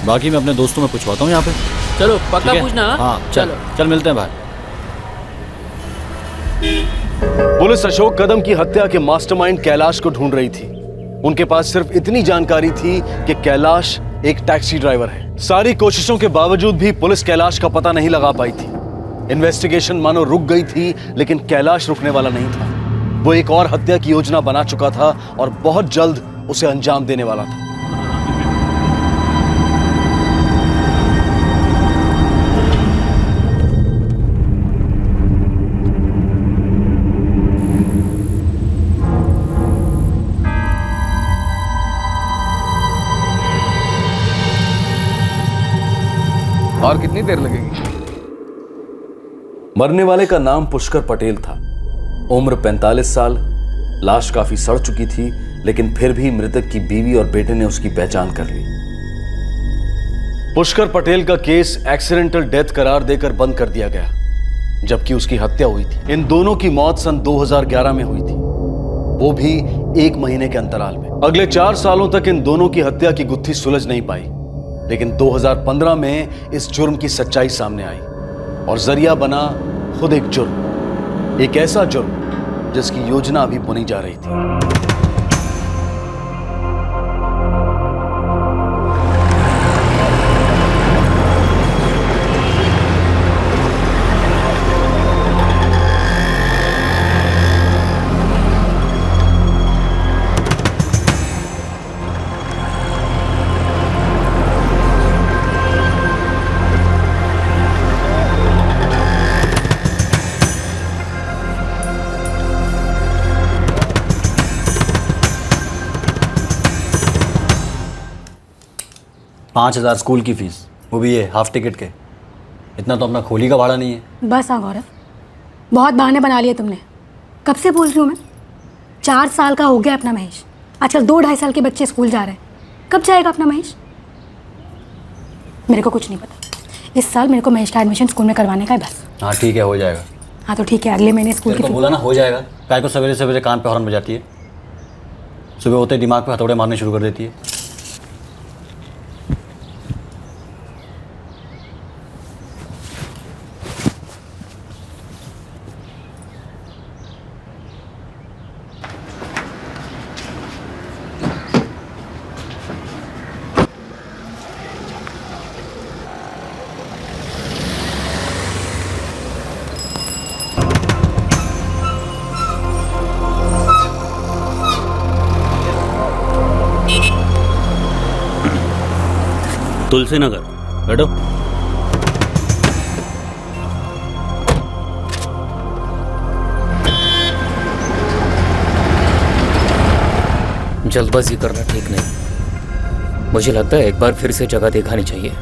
बाकी मैं अपने दोस्तों में पूछवाता हूँ यहाँ पे। चलो पक्का पूछना। हाँ चल चल मिलते हैं भाई। पुलिस अशोक कदम की हत्या के मास्टरमाइंड कैलाश को ढूंढ रही थी। उनके पास सिर्फ इतनी जानकारी थी कि कैलाश एक टैक्सी ड्राइवर है। सारी कोशिशों के बावजूद भी पुलिस कैलाश का पता नहीं लगा पाई थी। इन्वेस्टिगेशन मानो रुक गई थी, लेकिन कैलाश रुकने वाला नहीं था। वो एक और हत्या की योजना बना चुका था और बहुत जल्द उसे अंजाम देने वाला था। और कितनी देर लगेगी? मरने वाले का नाम पुष्कर पटेल था। उम्र 45 साल। लाश काफी सड़ चुकी थी, लेकिन फिर भी मृतक की बीवी और बेटे ने उसकी पहचान कर ली। पुष्कर पटेल का केस एक्सीडेंटल डेथ करार देकर बंद कर दिया गया, जबकि उसकी हत्या हुई थी। इन दोनों की मौत सन 2011 में हुई थी, वो भी 1 महीने के अंतराल में। अगले 4 सालों तक इन दोनों की हत्या की गुत्थी सुलझ नहीं पाई, लेकिन 2015 में इस जुर्म की सच्चाई सामने आई और जरिया बना खुद एक जुर्म, एक ऐसा जुर्म जिसकी योजना अभी बुनी जा रही थी। 5,000 स्कूल की फीस, वो भी ये हाफ टिकट के। इतना तो अपना खोली का भाड़ा नहीं है। बस हाँ गौरव, बहुत बहाने बना लिए तुमने। कब से बोल रही हूँ मैं, 4 साल का हो गया अपना महेश। आजकल 2-2.5 साल के बच्चे स्कूल जा रहे हैं। कब जाएगा अपना महेश? मेरे को कुछ नहीं पता। इस साल मेरे को महेश का एडमिशन स्कूल में करवाने का है बस। हाँ ठीक है, हो जाएगा। हाँ तो ठीक है, अगले महीने स्कूल की तो बोला ना हो जाएगा। काय को सवेरे सवेरे कान पे हॉर्न बजाती है, सुबह होते ही दिमाग पे हथौड़े मारने शुरू कर देती है। तुलसी नगर, बैठो। जल्दबाजी करना ठीक नहीं। मुझे लगता है एक बार फिर से जगह दिखानी चाहिए।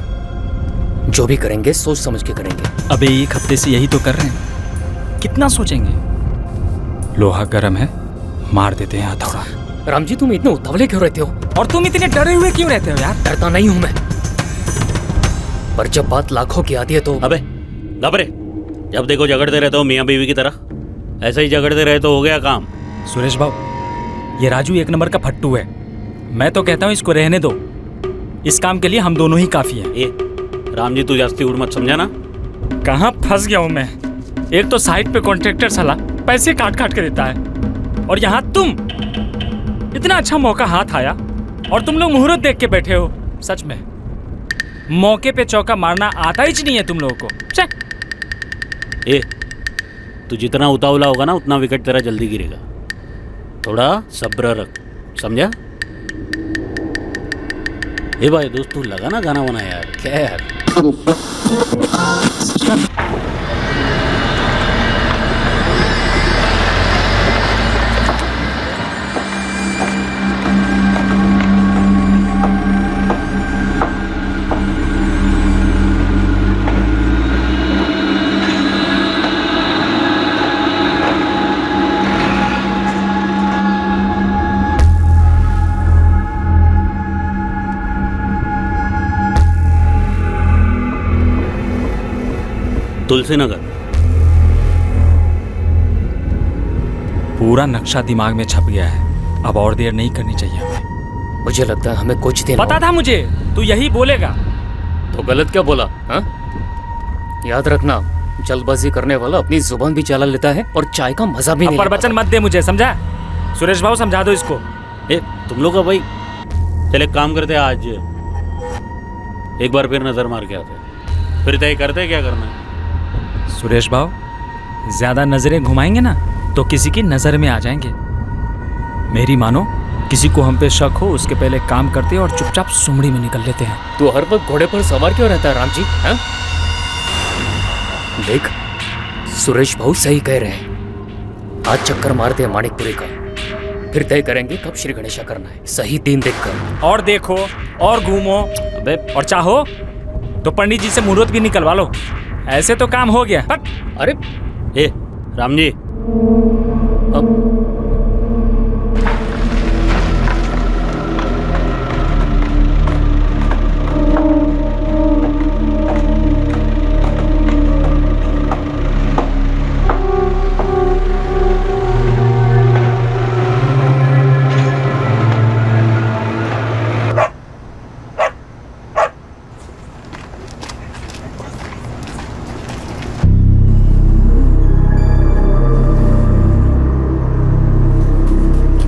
जो भी करेंगे सोच समझ के करेंगे। अबे 1 हफ्ते से यही तो कर रहे हैं, कितना सोचेंगे। लोहा गर्म है, मार देते हैं हथौड़ा। राम जी तुम इतने उतावले क्यों रहते हो? और तुम इतने डरे हुए क्यों रहते हो यार? डरता नहीं हूं मैं, पर जब बात लाखों की आती है तो। अबे घबरे, जब देखो झगड़ते रहते हो मियाँ बीवी की तरह। ऐसे ही झगड़ते रहे तो हो गया काम। सुरेश बाबू, ये राजू 1 नंबर का फट्टू है। मैं तो कहता हूँ इसको रहने दो। इस काम के लिए हम दोनों ही काफी हैं। ए राम जी, तू जास्ती उड़ मत, समझा ना? कहाँ फंस गया हूँ मैं। एक तो साइट पे कॉन्ट्रैक्टर साला पैसे काट काट के देता है, और यहाँ तुम, इतना अच्छा मौका हाथ आया और तुम लोग मुहूर्त देख के बैठे हो। सच में मौके पे चौका मारना आता ही नहीं है तुम लोगों को। ए तू जितना उतावला होगा ना उतना विकेट तेरा जल्दी गिरेगा। थोड़ा सब्र रख, समझा? ए भाई दोस्त, तू लगा ना गाना बना यार। क्या यार? तुलसी नगर। पूरा नक्शा दिमाग में छप गया है, अब और देर नहीं करनी चाहिए हमें। मुझे लगता है हमें कुछ दिन पता था मुझे तू यही बोलेगा। तो गलत क्या बोला? हाँ, याद रखना, जल्दबाजी करने वाला अपनी जुबान भी चला लेता है और चाय का मजा भी नहीं पर वचन मत दे मुझे, समझा? सुरेश भाऊ समझा दो इसको। ए तुम लोग का भाई, चले काम करते आज एक बार फिर नजर मार के आते, फिर तय करते क्या करना है। सुरेश भाऊ, ज्यादा नजरें घुमाएंगे ना तो किसी की नजर में आ जाएंगे। मेरी मानो, किसी को हम पे शक हो उसके पहले काम करते और चुपचाप सुमड़ी में निकल लेते हैं। तू हर वक्त घोड़े पर सवार क्यों रहता है राम जी? हाँ? देख, सुरेश भाऊ सही कह रहे हैं। आज चक्कर मारते हैं माणिकपुरी का, फिर तय करेंगे कब श्री गणेशा करना है, सही दिन देखकर। और देखो और घूमो, अबे और चाहो तो पंडित जी से मुहूर्त भी निकलवा लो। ऐसे तो काम हो गया। अरे ए राम जी,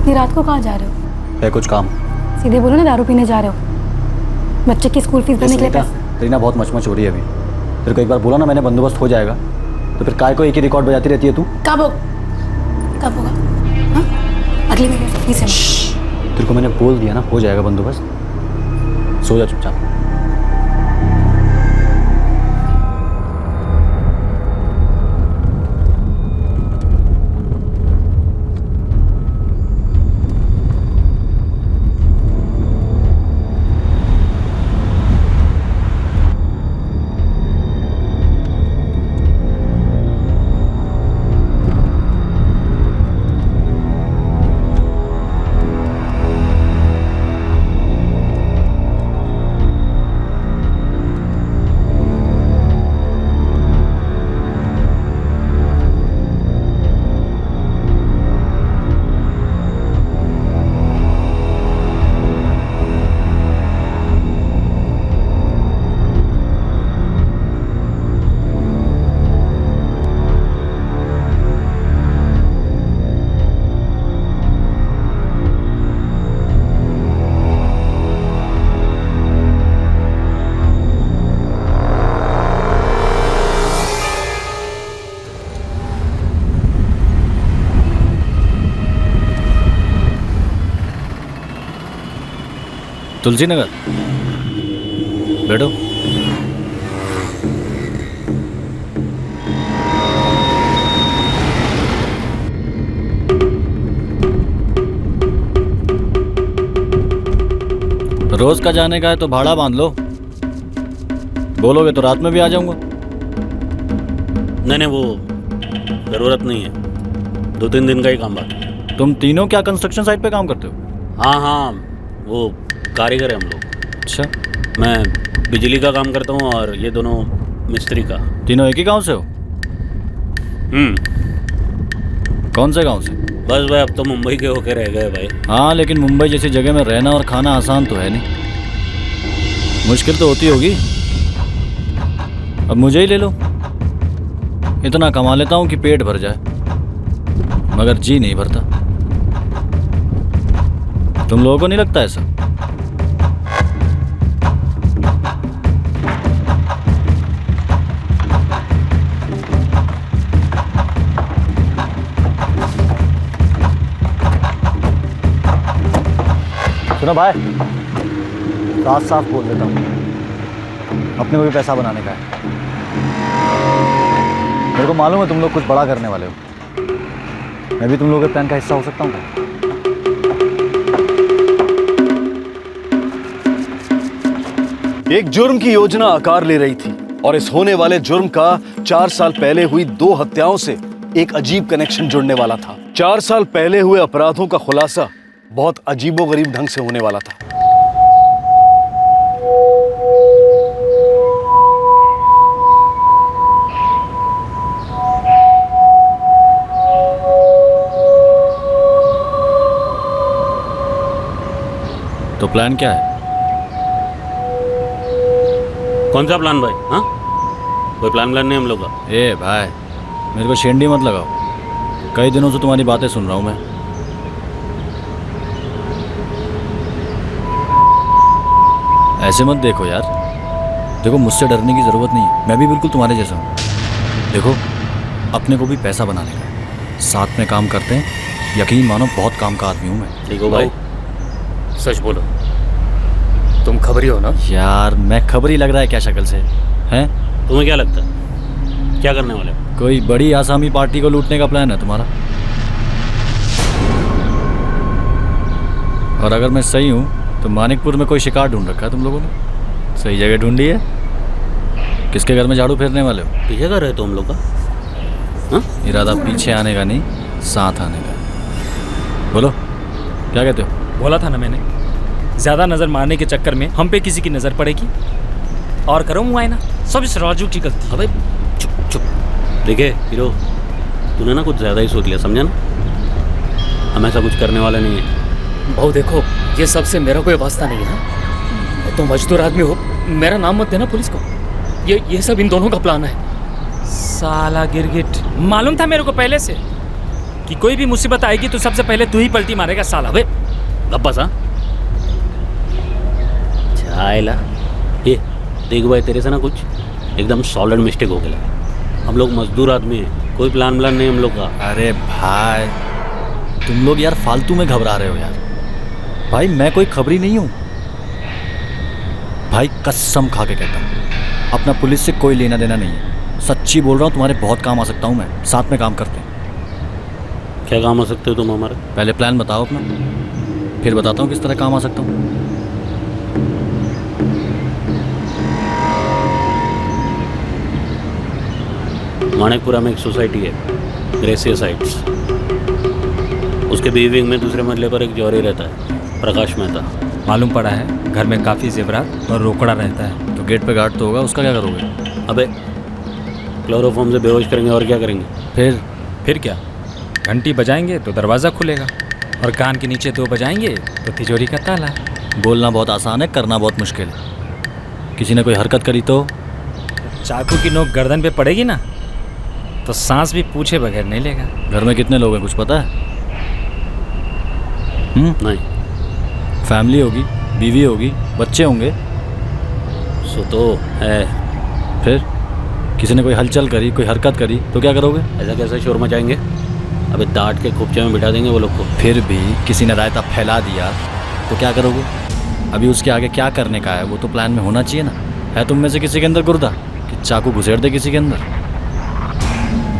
रात को कहाँ जा रहे हो? है कुछ काम। सीधे बोलो ना, दारू पीने जा रहे हो। बच्चे की स्कूल फीस भरने के लिए पैसे। तेरी ना बहुत मचमच हो रही है अभी। तेरे को एक बार बोला ना मैंने, बंदोबस्त हो जाएगा, तो फिर काय को एक ही रिकॉर्ड बजाती रहती है तू। कब होगा? हाँ? अगले महीने से फीस है। तेरे को मैंने बोल दिया ना, हो जाएगा बंदोबस्त। सो जा चुपचाप। तुलसी नगर। बैठो। रोज का जाने का है तो भाड़ा बांध लो, बोलोगे तो रात में भी आ जाऊंगा। नहीं वो ज़रूरत नहीं है, 2-3 दिन का ही काम बाकी है। तुम तीनों क्या कंस्ट्रक्शन साइट पे काम करते हो? हाँ, वो कारीगर है हम लोग। अच्छा। मैं बिजली का काम करता हूँ और ये दोनों मिस्त्री का। तीनों एक ही गांव से हो? कौन से गांव से? बस भाई अब तो मुंबई के होके रह गए भाई। हाँ, लेकिन मुंबई जैसी जगह में रहना और खाना आसान तो है नहीं, मुश्किल तो होती होगी। अब मुझे ही ले लो, इतना कमा लेता हूँ कि पेट भर जाए, मगर जी नहीं भरता। तुम लोगों को नहीं लगता ऐसा? सुनो भाई, साफ साफ बोल देता हूँ, अपने को भी पैसा बनाने का है। मेरे को मालूम है तुम लोग कुछ बड़ा करने वाले हो, मैं भी तुम लोगों के प्लान का हिस्सा हो सकता हूँ क्या? एक जुर्म की योजना आकार ले रही थी और इस होने वाले जुर्म का 4 साल पहले हुई 2 हत्याओं से एक अजीब कनेक्शन जुड़ने वाला था। 4 साल पहले हुए अपराधों का खुलासा बहुत अजीबोगरीब ढंग से होने वाला था। तो प्लान क्या है? कौन सा प्लान भाई? हाँ, कोई प्लान नहीं हम लोग का। ए भाई, मेरे को शेंडी मत लगाओ, कई दिनों से तुम्हारी बातें सुन रहा हूँ मैं। ऐसे मत देखो यार, देखो मुझसे डरने की ज़रूरत नहीं है, मैं भी बिल्कुल तुम्हारे जैसा हूँ। देखो, अपने को भी पैसा बनाने का, साथ में काम करते हैं, यकीन मानो बहुत काम का आदमी हूँ मैं। ठीक हो भाई? सच बोलो, तुम खबरी हो ना? यार मैं खबरी लग रहा है क्या शक्ल से? हैं? तुम्हें क्या लगता है क्या करने वाले हो? कोई बड़ी आसामी पार्टी को लूटने का प्लान है तुम्हारा? और अगर मैं सही हूँ तो मानिकपुर में कोई शिकार ढूंढ रखा है तुम लोगों ने? सही जगह ढूंढी है। किसके घर में झाड़ू फेरने वाले हो? पीछे घर है तुम लोग का? हाँ? इरादा पीछे आने का नहीं, साथ आने का। बोलो क्या कहते हो? बोला था ना मैंने, ज़्यादा नज़र मारने के चक्कर में हम पे किसी की नज़र पड़ेगी और करो मुआयना, सब इस राजू की गलती। अबे चुप चुप। देखे हीरो, तूने ना कुछ ज़्यादा ही सोच लिया, समझा ना? हम ऐसा कुछ करने वाले नहीं है। भाऊ देखो, ये सबसे मेरा कोई वास्ता नहीं है। तो मजदूर आदमी हो, मेरा नाम मत देना पुलिस को। ये सब इन दोनों का प्लान है। साला गिरगिट, मालूम था मेरे को पहले से कि कोई भी मुसीबत आएगी तो सबसे पहले तू ही पलटी मारेगा साला। अबे गप्पा सा चायला। ये देख भाई, तेरे से ना कुछ एकदम सॉलिड मिस्टेक हो गया। हम लोग मजदूर आदमी हैं, कोई प्लान नहीं हम लोग का। अरे भाई तुम लोग यार फालतू में घबरा रहे हो यार। भाई मैं कोई खबरी नहीं हूँ भाई, कसम खा के कहता हूँ, अपना पुलिस से कोई लेना देना नहीं है। सच्ची बोल रहा हूँ, तुम्हारे बहुत काम आ सकता हूँ मैं, साथ में काम करते हैं। क्या काम आ सकते हो तुम हमारे? पहले प्लान बताओ अपना, फिर बताता हूँ किस तरह काम आ सकता हूँ। मानिकपुरा में एक सोसाइटी है, ग्रेसिया साइट्स। उसके बी विंग में दूसरे मंजिले पर एक जौहरी रहता है, प्रकाश मेहता। मालूम पड़ा है घर में काफ़ी जेवरात और रोकड़ा रहता है। तो गेट पे गार्ड तो होगा, उसका क्या करोगे? अबे क्लोरोफॉर्म से बेहोश करेंगे और क्या करेंगे? फिर क्या, घंटी बजाएंगे तो दरवाज़ा खुलेगा और कान के नीचे 2 बजाएंगे तो तिजोरी का ताला। बोलना बहुत आसान है, करना बहुत मुश्किल है। किसी ने कोई हरकत करी तो चाकू की नोक गर्दन पे पड़ेगी ना तो सांस भी पूछे बगैर नहीं लेगा। घर में कितने लोग हैं कुछ पता है? नहीं। फैमिली होगी, बीवी होगी, बच्चे होंगे। सो तो है। फिर किसी ने कोई हलचल करी, कोई हरकत करी तो क्या करोगे? ऐसा कैसे शोर मचाएंगे? अबे डांट के खुपचे में बिठा देंगे वो लोग को। फिर भी किसी ने रायता फैला दिया तो क्या करोगे? अभी उसके आगे क्या करने का है वो तो प्लान में होना चाहिए ना। है तुम में से किसी के अंदर गुर्दा कि चाकू घुसेड़ दे किसी के अंदर?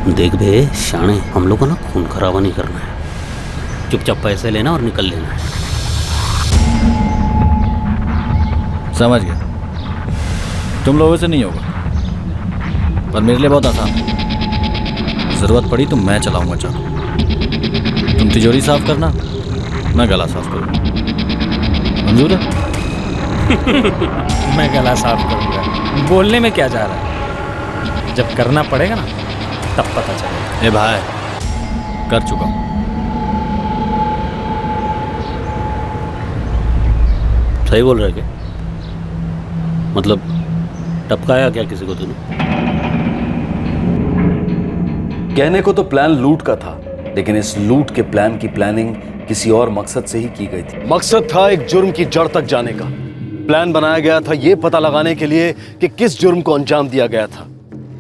देख बे शाणे, हम लोग को ना खून खराबा नहीं करना है, चुपचाप पैसे लेना और निकल लेना है। समझ गया, तुम लोगों से नहीं होगा, पर मेरे लिए बहुत आसान है। जरूरत पड़ी तो मैं चलाऊंगा चाकू। तुम तिजोरी साफ करना, मैं गला साफ करूँ। मंजूर है? मैं गला साफ करूंगा, बोलने में क्या जा रहा है? जब करना पड़ेगा ना तब पता चलेगा। ए भाई, कर चुका हूँ। सही बोल रहा है क्या? मतलब टपकाया क्या किसी को तूने? कहने को तो प्लान लूट का था, लेकिन इस लूट के प्लान की प्लानिंग किसी और मकसद से ही की गई थी। मकसद था एक जुर्म की जड़ तक जाने का। प्लान बनाया गया था यह पता लगाने के लिए कि किस जुर्म को अंजाम दिया गया था,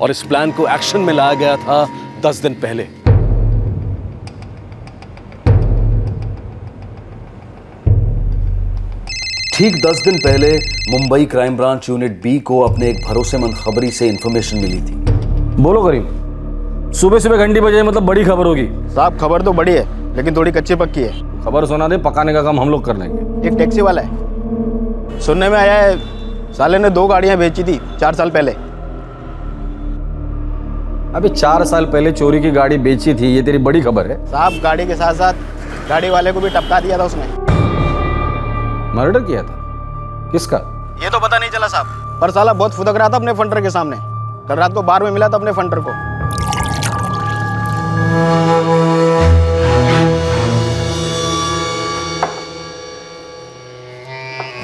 और इस प्लान को एक्शन में लाया गया था 10 दिन पहले। ठीक 10 दिन पहले Mumbai crime branch unit B को अपने एक भरोसेमंद खबरी से इंफॉर्मेशन मिली थी। बोलो करीम, सुबह सुबह घंटी बजाए मतलब बड़ी खबर होगी। साहब खबर तो बड़ी है, लेकिन थोड़ी कच्ची पक्की है। खबर सुना दे, पकाने का काम हम लोग कर लेंगे। एक टैक्सी वाला है, सुनने में आया है साले ने 2 गाड़ियां बेची थी 4 साल पहले। अभी 4 साल पहले चोरी की गाड़ी बेची थी, ये तेरी बड़ी खबर है? साहब गाड़ी के साथ साथ गाड़ी वाले को भी टपका दिया था उसने। मर्डर किया था? किसका? ये तो पता नहीं चला साहब, पर साला बहुत फुदक रहा था अपने फंडर के सामने। कल रात को बार में मिला था अपने फंडर को।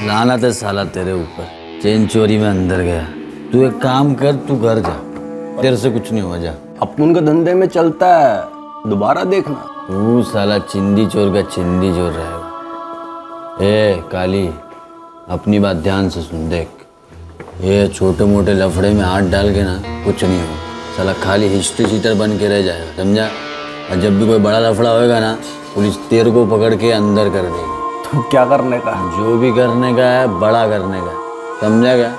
लानत है साला तेरे ऊपर, चेन चोरी में अंदर गया। तू एक काम कर, तू घर जा, तेरे से कुछ नहीं हो जा। अपन का धंधे में चलता है, दोबारा देखना। तू साला चिंदी चोर का चिंदी चोर रहेगा। ए काली, अपनी बात ध्यान से सुन, देख ये छोटे मोटे लफड़े में हाथ डाल के ना कुछ नहीं हो, साला खाली हिस्ट्री शीटर बन के रह जाएगा, समझा? और जब भी कोई बड़ा लफड़ा होएगा ना, पुलिस तेरे को पकड़ के अंदर कर देगी। तो क्या करने का? जो भी करने का है बड़ा करने का, समझा क्या?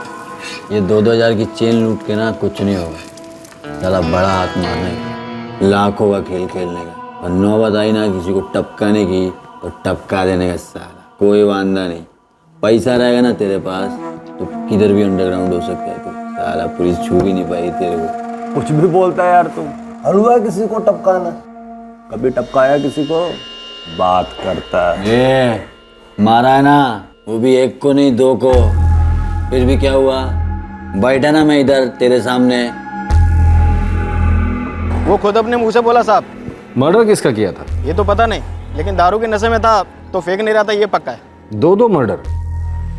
ये 2-2 हज़ार की चेन लूट के ना कुछ नहीं होगा, साला बड़ा हाथ मारने का, लाखों का खेल खेलने का। और नौबत आई ना किसी को टपकाने की तो टपका देने का, साला कोई वांदा नहीं। पैसा रहेगा ना तेरे पास तो किधर भी अंडरग्राउंड हो सकता है। तो साला पुलिस छू भी नहीं पाई तेरे को। कुछ भी बोलता है यार तुम। हलवा किसी को टपकाना, कभी टपकाया किसी को? बात करता है। मारा है ना, वो भी 1 को नहीं 2 को, फिर भी क्या हुआ? बैठा ना मैं इधर तेरे सामने। वो खुद अपने मुंह से बोला साहब। मर्डर किसका किया था? ये तो पता नहीं, लेकिन दारू के नशे में था तो फेंक नहीं रहा था, ये पक्का है। 2 मर्डर?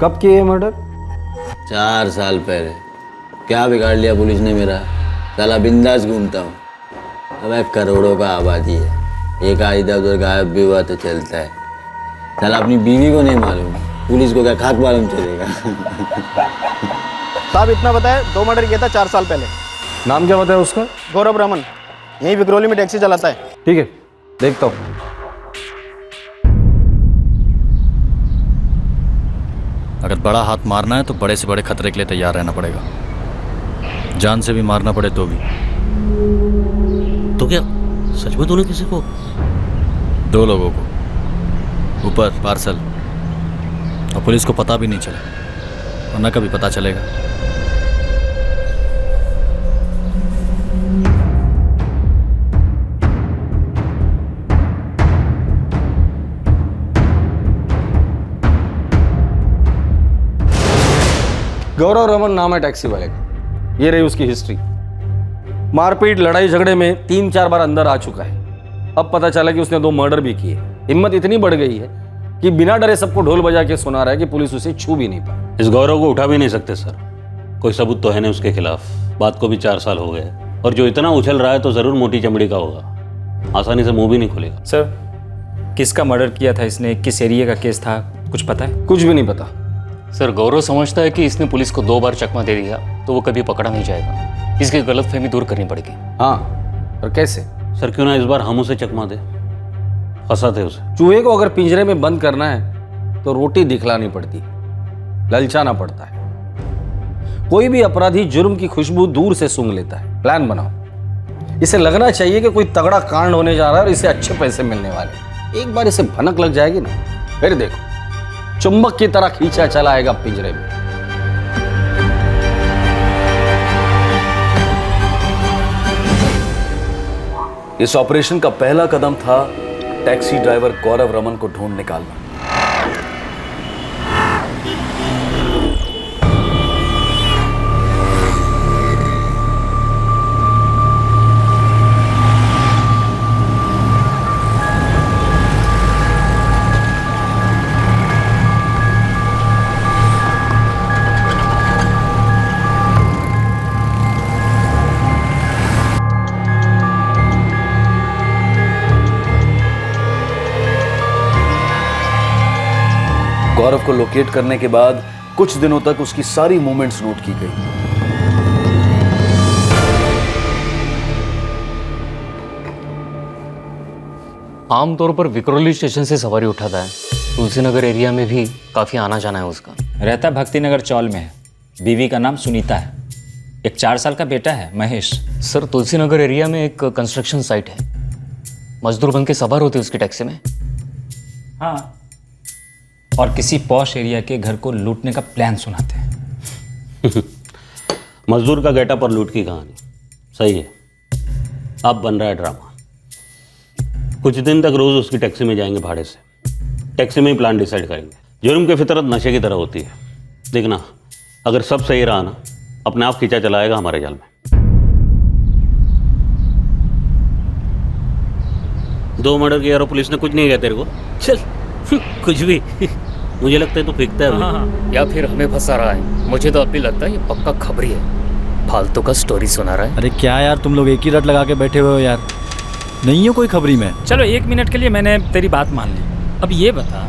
कब किए मर्डर? 4 साल पहले। क्या बिगाड़ लिया पुलिस ने मेरा? साला बिंदास घूमता हूँ। अब करोड़ों का आबादी है, एक आध इधर उधर गायब भी हुआ तो चलता है। साला अपनी बीवी को नहीं मालूम, पुलिस को क्या खाक मालूम चलेगा? साहब इतना बताया, 2 मर्डर किया था 4 साल पहले। नाम क्या बताया उसका? गौरव रमन, यहीं विक्रोली में टैक्सी चलाता है। ठीक है, देखता हूँ। अगर बड़ा हाथ मारना है तो बड़े से बड़े खतरे के लिए तैयार रहना पड़ेगा, जान से भी मारना पड़े तो भी। तो क्या सच में तूने किसी को? 2 लोगों को, ऊपर पार्सल, और पुलिस को पता भी नहीं चला, वरना कभी पता चलेगा। गौरव रमन नाम है टैक्सी वाले का। ये रही उसकी हिस्ट्री। मारपीट लड़ाई झगड़े में 3-4 बार अंदर आ चुका है। अब पता चला कि उसने 2 मर्डर भी किए। हिम्मत इतनी बढ़ गई है कि बिना डरे सबको ढोल बजा के सुना रहा है कि पुलिस उसे छू भी नहीं पाई। इस गौरव को उठा भी नहीं सकते सर, कोई सबूत तो है नहीं उसके खिलाफ। बात को भी 4 साल हो गए, और जो इतना उछल रहा है तो जरूर मोटी चमड़ी का होगा, आसानी से मुंह भी नहीं खुलेगा। सर, किसका मर्डर किया था इसने, किस एरिया का केस था, कुछ पता है? कुछ भी नहीं पता सर। गौरव समझता है कि इसने पुलिस को 2 बार चकमा दे दिया तो वो कभी पकड़ा नहीं जाएगा। इसकी गलतफहमी दूर करनी पड़ेगी। हाँ, और कैसे? सर क्यों ना इस बार हम उसे चकमा दे, फंसाते उसे। चूहे को अगर पिंजरे में बंद करना है तो रोटी दिखलानी पड़ती है। ललचाना पड़ता है। कोई भी अपराधी जुर्म की खुशबू दूर से सूंघ लेता है। प्लान बनाओ, इसे लगना चाहिए कि कोई तगड़ा कांड होने जा रहा है और इसे अच्छे पैसे मिलने वाले। एक बार इसे भनक लग जाएगी ना, फिर देखो चुंबक की तरह खींचा चला आएगा पिंजरे में। इस ऑपरेशन का पहला कदम था टैक्सी ड्राइवर गौरव रमन को ढूंढ निकालना। गौरव को लोकेट करने के बाद कुछ दिनों तक उसकी सारी मूवमेंट्स नोट की गई। आमतौर पर विक्रोली स्टेशन से सवारी उठाता है। तुलसीनगर एरिया में भी काफ़ी आना जाना है उसका। रहता भक्तिनगर चौल में है। बीवी का नाम सुनीता है। एक 4 साल का बेटा है महेश। सर, तुलसीनगर एरिया में एक कंस्ट्रक्शन साइट है। मजदूर बन के सवार होते उसकी टैक्सी में। हाँ, और किसी पॉश एरिया के घर को लूटने का प्लान सुनाते हैं। मजदूर का गेटअप और लूट की कहानी सही है। अब बन रहा है ड्रामा। कुछ दिन तक रोज उसकी टैक्सी में जाएंगे भाड़े से। टैक्सी में ही प्लान डिसाइड करेंगे। जुर्म की फितरत नशे की तरह होती है। देखना, अगर सब सही रहा ना, अपने आप खींचा चलाएगा हमारे जाल में। 2 मर्डर किया और पुलिस ने कुछ नहीं किया तेरे को। चल कुछ भी। मुझे लगता है तू फेंकता है। हाँ, या फिर हमें फंसा रहा है। मुझे तो अब भी लगता है ये पक्का खबरी है। फालतू का स्टोरी सुना रहा है। अरे क्या यार, तुम लोग एक ही रट लगा के बैठे हुए हो यार। नहीं हो कोई खबरी में। चलो 1 मिनट के लिए मैंने तेरी बात मान ली। अब ये बता,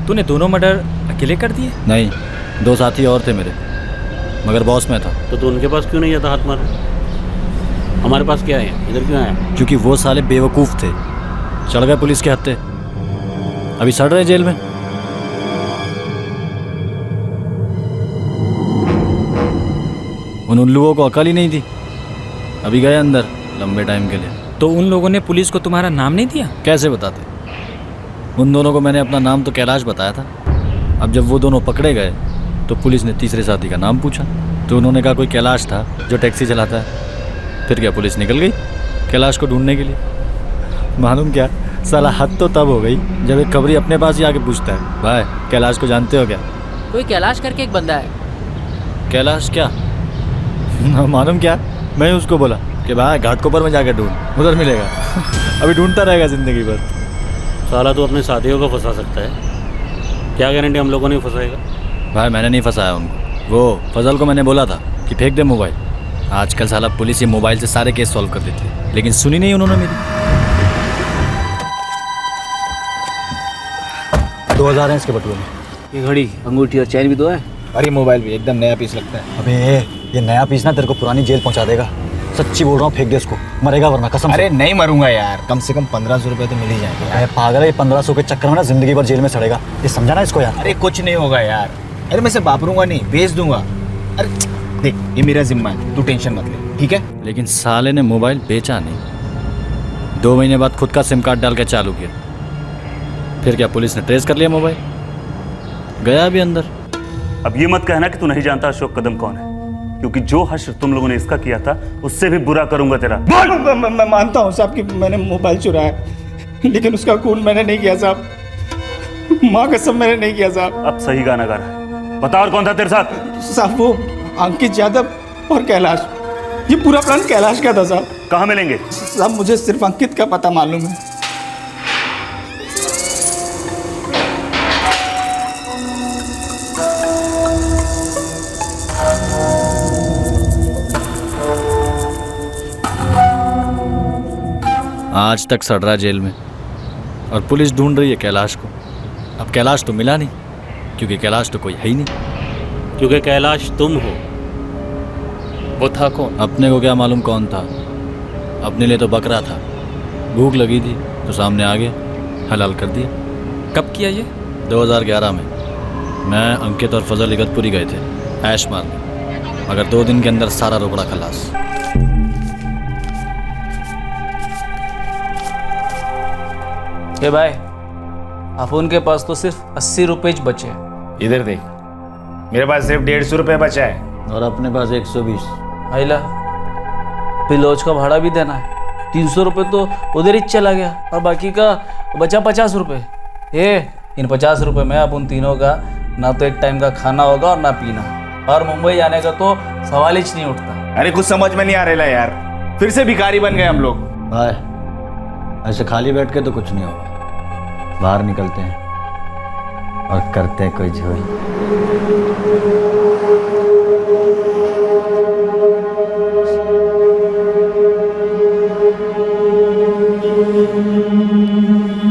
तूने दोनों मर्डर अकेले कर दिए? नहीं, 2 साथी और थे मेरे, मगर बॉस में था। तो तू उनके पास क्यों नहीं जाता हाथ मारने? हमारे पास क्या है, इधर क्यों आया? क्योंकि वो साले बेवकूफ़ थे, चढ़ गए पुलिस के हत्थे। अभी सड़ रहे जेल में। उन उल्लुओं को अकल ही नहीं थी, अभी गए अंदर लंबे टाइम के लिए। तो उन लोगों ने पुलिस को तुम्हारा नाम नहीं दिया? कैसे बताते? उन दोनों को मैंने अपना नाम तो कैलाश बताया था। अब जब वो दोनों पकड़े गए तो पुलिस ने तीसरे साथी का नाम पूछा, तो उन्होंने कहा कोई कैलाश था जो टैक्सी चलाता है। फिर क्या, पुलिस निकल गई कैलाश को ढूंढने के लिए। मालूम क्या, साला हद तो तब हो गई जब एक खबरी अपने पास ही आके पूछता है, भाई कैलाश को जानते हो क्या? कोई कैलाश करके एक बंदा है। कैलाश क्या? मालूम क्या, मैं उसको बोला कि भाई घाटकोपर में जाकर ढूंढ, उधर मिलेगा। अभी ढूंढता रहेगा जिंदगी भर। साला तो अपने साथियों को फंसा सकता है, क्या गारंटी हम लोगों ने फंसाएगा? भाई मैंने नहीं फंसाया उनको। वो फजल को मैंने बोला था कि फेंक दे मोबाइल। आजकल साला पुलिस ये मोबाइल से सारे केस सॉल्व कर देती है, लेकिन सुनी नहीं उन्होंने मेरी। 2000 है इसके बटुए में। ये घड़ी, अंगूठी और चैन भी तो है। अरे मोबाइल भी एकदम नया पीस लगता है। अबे ये नया पीस ना तेरे को पुरानी जेल पहुंचा देगा। सच्ची बोल रहा हूँ, फेंक दे इसको, मरेगा वरना कसम से। अरे नहीं मरूंगा यार, कम से कम 1500 रुपये तो मिल ही जाएंगे। अरे पागल है, 1500 के चक्कर में ना जिंदगी भर जेल में सड़ेगा। ये समझा ना इसको यार। अरे कुछ नहीं होगा यार। अरे मैं इसे वापरूंगा नहीं, बेच दूंगा। अरे देख, ये मेरा जिम्मा है, तू टेंशन मत ले, ठीक है? लेकिन साले ने मोबाइल बेचा नहीं। 2 महीने बाद खुद का सिम कार्ड डाल के चालू किया। फिर क्या, पुलिस ने ट्रेस कर लिया मोबाइल, गया भी अंदर। अब ये मत कहना कि तू नहीं जानता अशोक कदम कौन है, क्योंकि जो हश्र तुम लोगों ने इसका किया था उससे भी बुरा करूंगा तेरा। मैं मानता हूँ साहब कि मैंने मोबाइल चुराया, लेकिन उसका खून मैंने नहीं किया साहब। माँ कसम मैंने नहीं किया साहब। अब सही गाना गा रहा है, बता और कौन था तेरे साथ? साहब वो अंकित यादव और कैलाश। ये पूरा प्लान कैलाश का था साहब। कहाँ मिलेंगे? साहब मुझे सिर्फ अंकित का पता मालूम है। आज तक सड़ रहा जेल में और पुलिस ढूंढ रही है कैलाश को। अब कैलाश तो मिला नहीं, क्योंकि कैलाश तो कोई है ही नहीं। क्योंकि कैलाश तुम हो। वो था कौन? अपने को क्या मालूम कौन था, अपने लिए तो बकरा था। भूख लगी थी तो सामने आ गया, हलाल कर दिया। कब किया ये? 2011 में। मैं अंकित और फजल इगतपुरी गए थे ऐश मारने, मगर 2 दिन के अंदर सारा रोकड़ा खलास। ए भाई, अपन के पास तो सिर्फ 80 रुपए बचे हैं। इधर देख, मेरे पास सिर्फ 150 रुपए बचा है। और अपने पास 120। आइला, फिर लॉज का भाड़ा भी देना है। 300 रुपये तो उधर ही चला गया और बाकी का बचा 50 रुपये। इन 50 रुपये में अपन तीनों का ना तो एक टाइम का खाना होगा और ना पीना, और मुंबई जाने का तो सवाल ही नहीं उठता। अरे कुछ समझ में नहीं आ रहा यार, फिर से भिखारी बन गए हम लोग। भाई ऐसे खाली बैठ के तो कुछ नहीं होगा, बाहर निकलते हैं और करते हैं कोई झोल।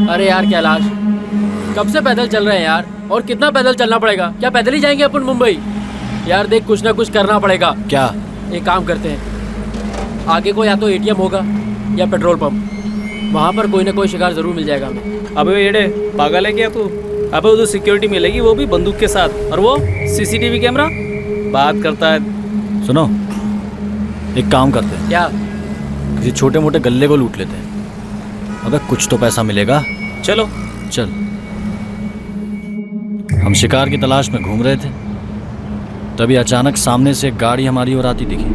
अरे यार कैलाश, कब से पैदल चल रहे हैं यार, और कितना पैदल चलना पड़ेगा? क्या पैदल ही जाएंगे अपन मुंबई? यार देख, कुछ ना कुछ करना पड़ेगा। क्या? एक काम करते हैं, आगे को या तो एटीएम होगा या पेट्रोल पंप, वहाँ पर कोई ना कोई शिकार जरूर मिल जाएगा हमें। अबे येड़े, पागल है क्या तू? अबे उधर सिक्योरिटी मिलेगी, वो भी बंदूक के साथ, और वो सीसीटीवी कैमरा बात करता है। सुनो, एक काम करते हैं। क्या? किसी छोटे मोटे गल्ले को लूट लेते हैं, अबे कुछ तो पैसा मिलेगा। चलो चल। हम शिकार की तलाश में घूम रहे थे, तभी अचानक सामने से एक गाड़ी हमारी ओर आती दिखी।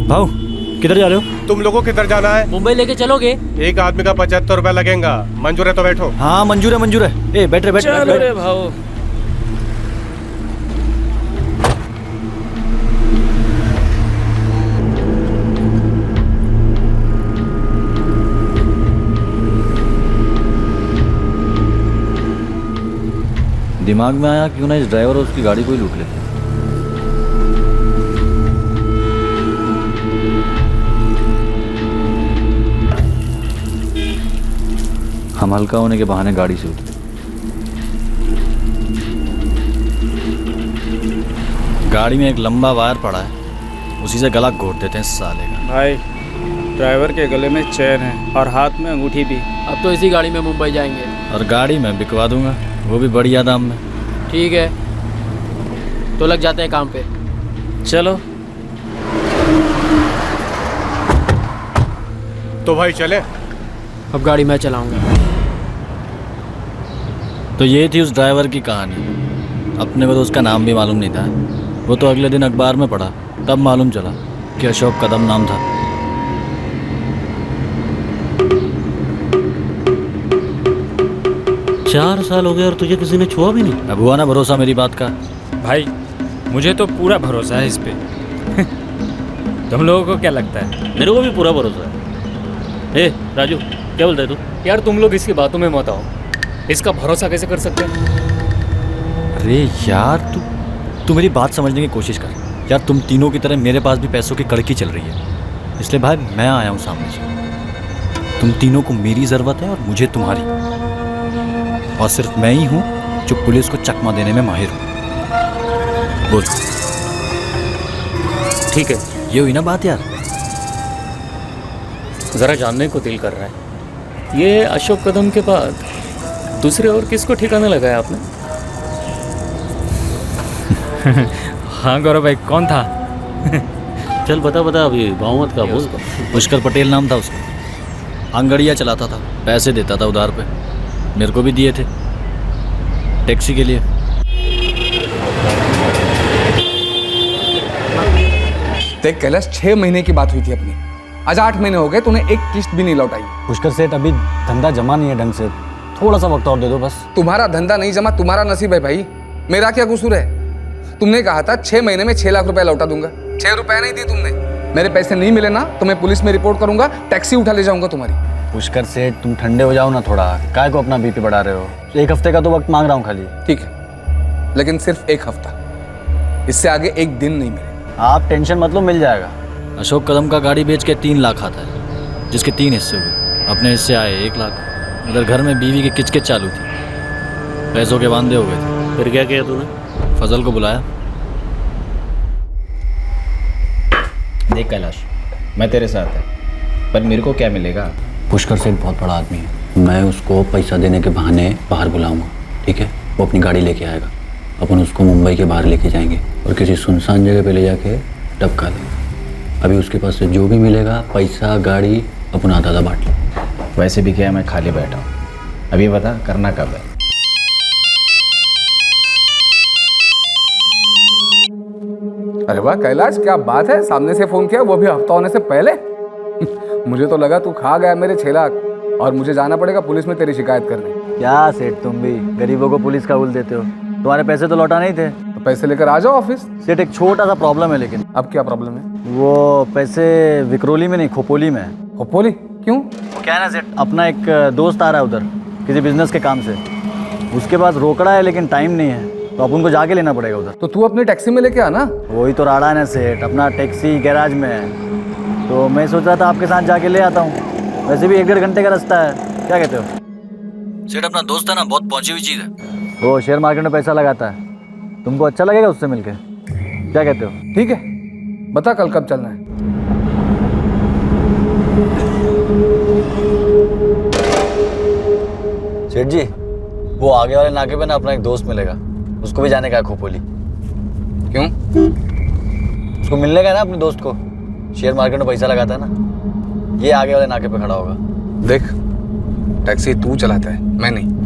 भाऊ, किधर जा रहे हो? तुम लोगों किधर जाना है? मुंबई लेके चलोगे? एक आदमी का 75 रुपया लगेगा। मंजूर है तो बैठो। हाँ मंजूर है, मंजूर है। ए बैठ रहे, चलो रे भाऊ। दिमाग में आया क्यों ना इस ड्राइवर और उसकी गाड़ी को ही लूट लेते। हम हल्का होने के बहाने गाड़ी से उतरे। गाड़ी में एक लंबा वायर पड़ा है, उसी से गला घोट देते हैं साले का। भाई, ड्राइवर के गले में चेन है और हाथ में अंगूठी भी। अब तो इसी गाड़ी में मुंबई जाएंगे। और गाड़ी में बिकवा दूंगा, वो भी बढ़िया दाम में। ठीक है, तो लग जाते हैं काम पे। चलो। तो भाई चले। अब गाड़ी मैं चलाऊंगा। तो ये थी उस ड्राइवर की कहानी। अपने को तो उसका नाम भी मालूम नहीं था, वो तो अगले दिन अखबार में पढ़ा, तब मालूम चला कि अशोक कदम नाम था। चार साल हो गए और तुझे किसी ने छुआ भी नहीं। अब हुआ ना भरोसा मेरी बात का। भाई मुझे तो पूरा भरोसा है इस पे। तुम लोगों को क्या लगता है? मेरे को भी पूरा भरोसा है। ए राजू, क्या बोलता है तू? यार तुम लोग इसकी बातों में मत आओ, इसका भरोसा कैसे कर सकते हैं? अरे यार तू मेरी बात समझने की कोशिश कर यार। तुम तीनों की तरह मेरे पास भी पैसों की कड़की चल रही है, इसलिए भाई मैं आया हूँ सामने से। तुम तीनों को मेरी ज़रूरत है और मुझे तुम्हारी, और सिर्फ मैं ही हूँ जो पुलिस को चकमा देने में माहिर हूँ। बोल। ठीक है, ये हुई ना बात यार। ज़रा जानने को दिल कर रहा है, ये अशोक कदम के बाद दूसरे और किसको ठिकाना लगाया आपने? हाँ गौरव भाई, कौन था? चल बता अभी गाँव मत का बोल। पुष्कर पटेल नाम था उसका, आंगड़िया चलाता था, पैसे देता था उधार पे, मेरे को भी दिए थे टैक्सी के लिए। देख कैलाश, 6 महीने की बात हुई थी अपनी, आज 8 महीने हो गए, तूने एक किस्त भी नहीं लौटाई। पुष्कर सेठ, अभी धंधा जमा नहीं है ढंग से, थोड़ा सा वक्त और दे दो बस। तुम्हारा धंधा नहीं जमा, तुम्हारा नसीब है भाई, मेरा क्या कसूर है? तुमने कहा था 6 महीने में 6 लाख रुपए लौटा दूंगा, 6 रुपए नहीं दी तुमने। मेरे पैसे नहीं मिले ना तो मैं पुलिस में रिपोर्ट करूंगा, टैक्सी उठा ले जाऊंगा तुम्हारी। पुष्कर सेठ, तुम ठंडे हो जाओ ना थोड़ा, काय को अपना बीपी बढ़ा रहे हो? 1 हफ्ते का तो वक्त मांग रहा हूँ खाली। ठीक है, लेकिन सिर्फ 1 हफ्ता, इससे आगे 1 दिन नहीं मिले। आप टेंशन मत लो, मिल जाएगा। अशोक कदम का गाड़ी बेच के 3 लाख आता है, जिसके 3 हिस्से हुए। अपने हिस्से आए 1 लाख। उधर घर में बीवी की किचकिच चालू थी, पैसों के वांदे हो गए थे। फिर क्या किया तूने? फजल को बुलाया, देख कैलाश, मैं तेरे साथ है, पर मेरे को क्या मिलेगा? पुष्कर सेठ बहुत बड़ा आदमी है, मैं उसको पैसा देने के बहाने बाहर बुलाऊंगा, ठीक है? वो अपनी गाड़ी लेके आएगा, अपन उसको मुंबई के बाहर लेके जाएंगे और किसी सुनसान जगह पे ले जाके टपका देंगे। अभी उसके पास से जो भी मिलेगा, पैसा, गाड़ी, अपन आधा आधा बांट लें। वैसे भी क्या है, मैं खाली बैठा हूँ। अभी बता करना कब है? अरे वाह कैलाश, क्या बात है, सामने से फोन किया, वो भी हफ्ता होने से पहले। मुझे तो लगा तू खा गया मेरे 6 लाख और मुझे जाना पड़ेगा पुलिस में तेरी शिकायत करने। क्या सेठ, तुम भी गरीबों को पुलिस का उल देते हो। तुम्हारे पैसे तो लौटा नहीं थे, तो पैसे लेकर आ जाओ ऑफिस। सेठ एक छोटा सा प्रॉब्लम है। लेकिन अब क्या प्रॉब्लम है? वो पैसे विक्रोली में नहीं, खोपोली में है। खोपोली क्यों? क्या है ना सेठ, अपना एक दोस्त आ रहा है उधर किसी बिजनेस के काम से, उसके पास रोकड़ा है लेकिन टाइम नहीं है, तो अब उनको जाके लेना पड़ेगा उधर। तो तू अपनी टैक्सी में लेके आना। वही तो राड़ा है ना सेठ, अपना टैक्सी गैराज में है, तो मैं सोच रहा था आपके साथ जाके ले आता हूँ। वैसे भी 1-1.5 घंटे का रास्ता है, क्या कहते हो? सेठ अपना दोस्त है ना, बहुत पहुंची हुई चीज़ है। वो शेयर मार्केट में पैसा लगाता है, तुमको अच्छा लगेगा उससे मिलके, क्या कहते हो? ठीक है, बता कल कब चलना है? सेठ जी, वो आगे वाले नाके पे ना अपना एक दोस्त मिलेगा, उसको भी जाने का है खोपोली। क्यों? उसको मिलने का है ना अपने दोस्त को, शेयर मार्केट में पैसा लगाता है ना, ये आगे वाले नाके पे खड़ा होगा। देख, टैक्सी तू चलाता है, मैं नहीं।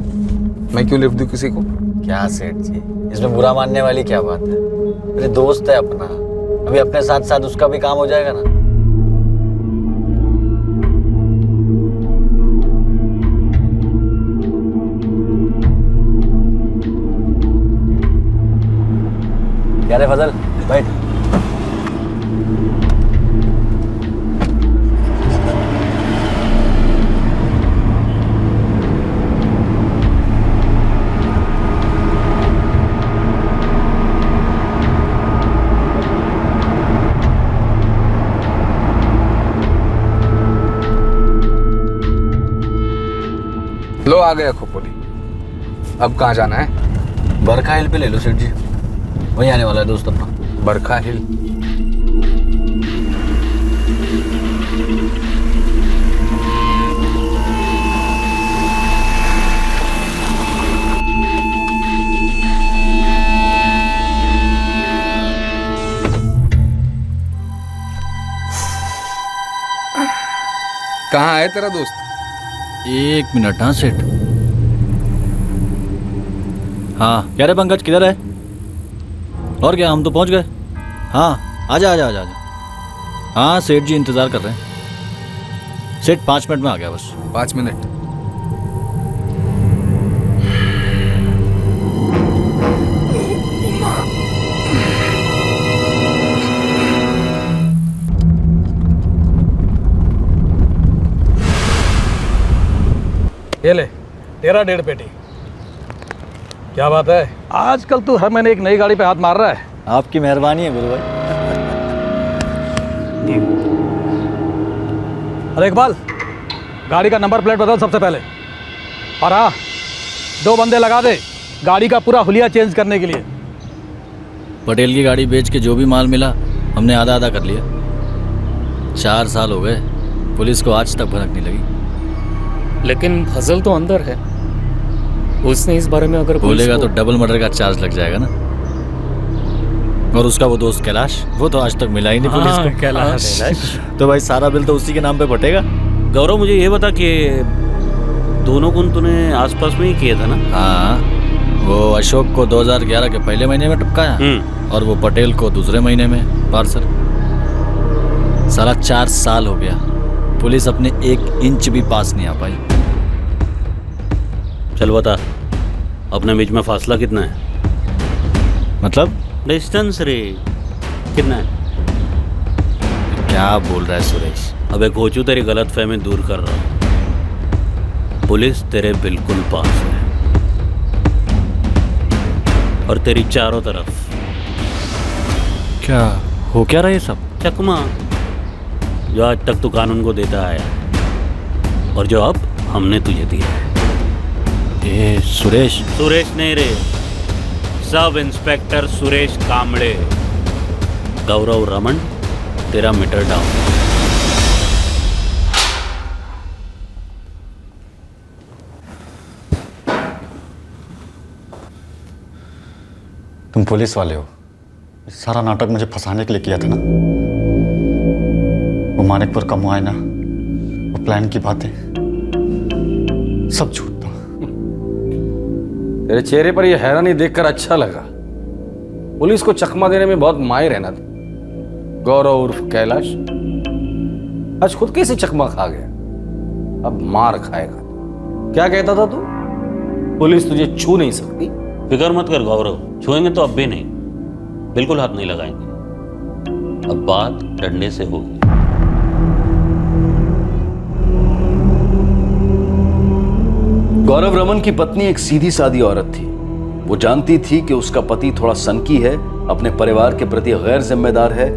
मैं क्यों लिफ्ट दूं किसी को? क्या सेठ जी, इसमें बुरा मानने वाली क्या बात है? मेरे दोस्त है अपना, अभी अपने साथ साथ उसका भी काम हो जाएगा ना। क्या रे फजल, बैठ। लो आ गया खोपोली। अब कहाँ जाना है? बरखा हिल पे ले लो सेठ जी, वहीं आने वाला है दोस्त अपना। बरखा हिल? कहाँ है तेरा दोस्त? 1 मिनट। हाँ सेठ। हाँ क्या रे पंकज, किधर है? और क्या, हम तो पहुंच गए। हाँ आजा आजा आजा आजा। हाँ सेठ जी इंतज़ार कर रहे हैं। सेठ 5 मिनट में आ गया बस। 5 मिनट? ये ले तेरा 1.5 पेटी। क्या बात है, आजकल तू हर महीने एक नई गाड़ी पे हाथ मार रहा है। आपकी मेहरबानी है गुरु भाई। अरे इकबाल, गाड़ी का नंबर प्लेट बदल सबसे पहले, और हाँ 2 बंदे लगा दे गाड़ी का पूरा हुलिया चेंज करने के लिए। पटेल की गाड़ी बेच के जो भी माल मिला हमने आधा आधा कर लिया। 4 साल हो गए, पुलिस को आज तक भनक नहीं लगी। लेकिन फजल तो अंदर है, उसने इस बारे में अगर बोलेगा तो डबल मर्डर का चार्ज लग जाएगा ना। और उसका वो दोस्त कैलाश, वो तो आज तक मिला ही नहीं पुलिस को। कैलाश तो भाई सारा बिल तो उसी के नाम पे फटेगा। गौरव मुझे ये बता कि दोनों खून तूने आसपास में ही किए थे ना? हाँ, वो अशोक को 2011 के पहले महीने में टपकाया और वो पटेल को दूसरे महीने में पार्सल। सारा 4 साल हो गया, पुलिस अपने 1 इंच भी पास नहीं आ पाई। चल बता, अपने बीच में फासला कितना है? मतलब डिस्टेंस रे, कितना है? क्या बोल रहा है सुरेश? अबे कोचू, तेरी गलत फहमी दूर कर रहा हूँ। पुलिस तेरे बिल्कुल पास है और तेरी चारों तरफ। क्या हो क्या रहा है सब? चकमा जो आज तक तू कानून को देता आया और जो अब हमने तुझे दिया है। ये सुरेश नहीं रे, सब इंस्पेक्टर सुरेश कामड़े। गौरव रमन तेरा मीटर डाउन। तुम पुलिस वाले हो, सारा नाटक मुझे फंसाने के लिए किया था ना। वो मानिकपुर का मुआयना, वो प्लान की बातें, सब झूठ था। तेरे चेहरे पर यह हैरानी देखकर अच्छा लगा। पुलिस को चकमा देने में बहुत माहिर है ना तू। गौरव उर्फ कैलाश आज खुद कैसे चकमा खा गया, अब मार खाएगा। क्या कहता था तू? पुलिस तुझे छू नहीं सकती। फिक्र मत कर गौरव, छुएंगे तो अब भी नहीं, बिल्कुल हाथ नहीं लगाएंगे। अब बात डंडे से होगी। गौरव रमन की पत्नी एक सीधी सादी औरत थी। वो जानती थी कि उसका पति थोड़ा सनकी है, अपने परिवार के प्रति गैर जिम्मेदार है,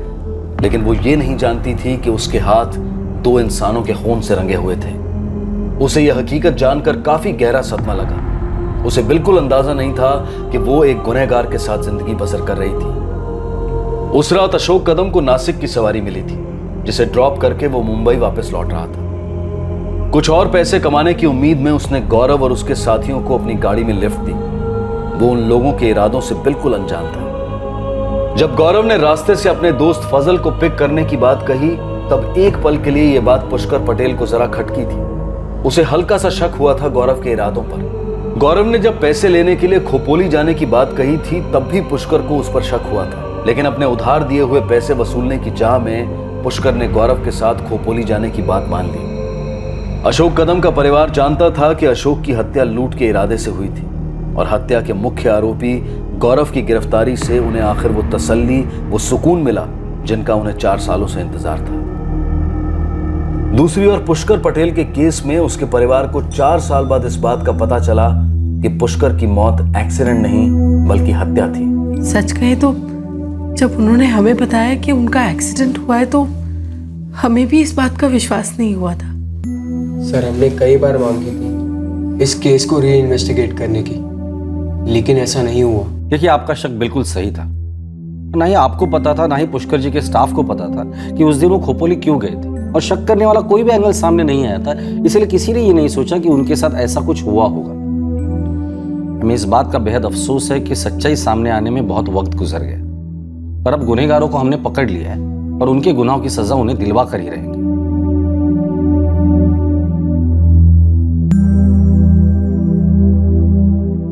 लेकिन वो ये नहीं जानती थी कि उसके हाथ दो इंसानों के खून से रंगे हुए थे। उसे यह हकीकत जानकर काफी गहरा सदमा लगा। उसे बिल्कुल अंदाजा नहीं था कि वो एक गुनहगार के साथ जिंदगी बसर कर रही थी। उस रात अशोक कदम को नासिक की सवारी मिली थी, जिसे ड्रॉप करके वो मुंबई वापस लौट रहा था। कुछ और पैसे कमाने की उम्मीद में उसने गौरव और उसके साथियों को अपनी गाड़ी में लिफ्ट दी। वो उन लोगों के इरादों से बिल्कुल अनजान था। जब गौरव ने रास्ते से अपने दोस्त फजल को पिक करने की बात कही, तब एक पल के लिए यह बात पुष्कर पटेल को जरा खटकी थी। उसे हल्का सा शक हुआ था गौरव के इरादों पर। गौरव ने जब पैसे लेने के लिए खोपोली जाने की बात कही थी, तब भी पुष्कर को उस पर शक हुआ था, लेकिन अपने उधार दिए हुए पैसे वसूलने की चाह में पुष्कर ने गौरव के साथ खोपोली जाने की बात मान ली। अशोक कदम का परिवार जानता था कि अशोक की हत्या लूट के इरादे से हुई थी, और हत्या के मुख्य आरोपी गौरव की गिरफ्तारी से उन्हें आखिर वो तसल्ली, वो सुकून मिला जिनका उन्हें 4 सालों से इंतजार था। दूसरी ओर पुष्कर पटेल के केस में उसके परिवार को 4 साल बाद इस बात का पता चला कि पुष्कर की मौत एक्सीडेंट नहीं बल्कि हत्या थी। सच कहे तो जब उन्होंने हमें बताया कि उनका एक्सीडेंट हुआ है, तो हमें भी इस बात का विश्वास नहीं हुआ था। सर, हमने कई बार मांग की थी इस केस को री इन्वेस्टिगेट करने की, लेकिन ऐसा नहीं हुआ। देखिए, आपका शक बिल्कुल सही था। ना ही आपको पता था, ना ही पुष्कर जी के स्टाफ को पता था कि उस दिन वो खोपोली क्यों गए थे, और शक करने वाला कोई भी एंगल सामने नहीं आया था। इसलिए किसी ने ये नहीं सोचा कि उनके साथ ऐसा कुछ हुआ होगा। हमें इस बात का बेहद अफसोस है कि सच्चाई सामने आने में बहुत वक्त गुजर गया, पर अब गुनहगारों को हमने पकड़ लिया है और उनके गुनाहों की सजा उन्हें दिलवा कर ही रहेंगे।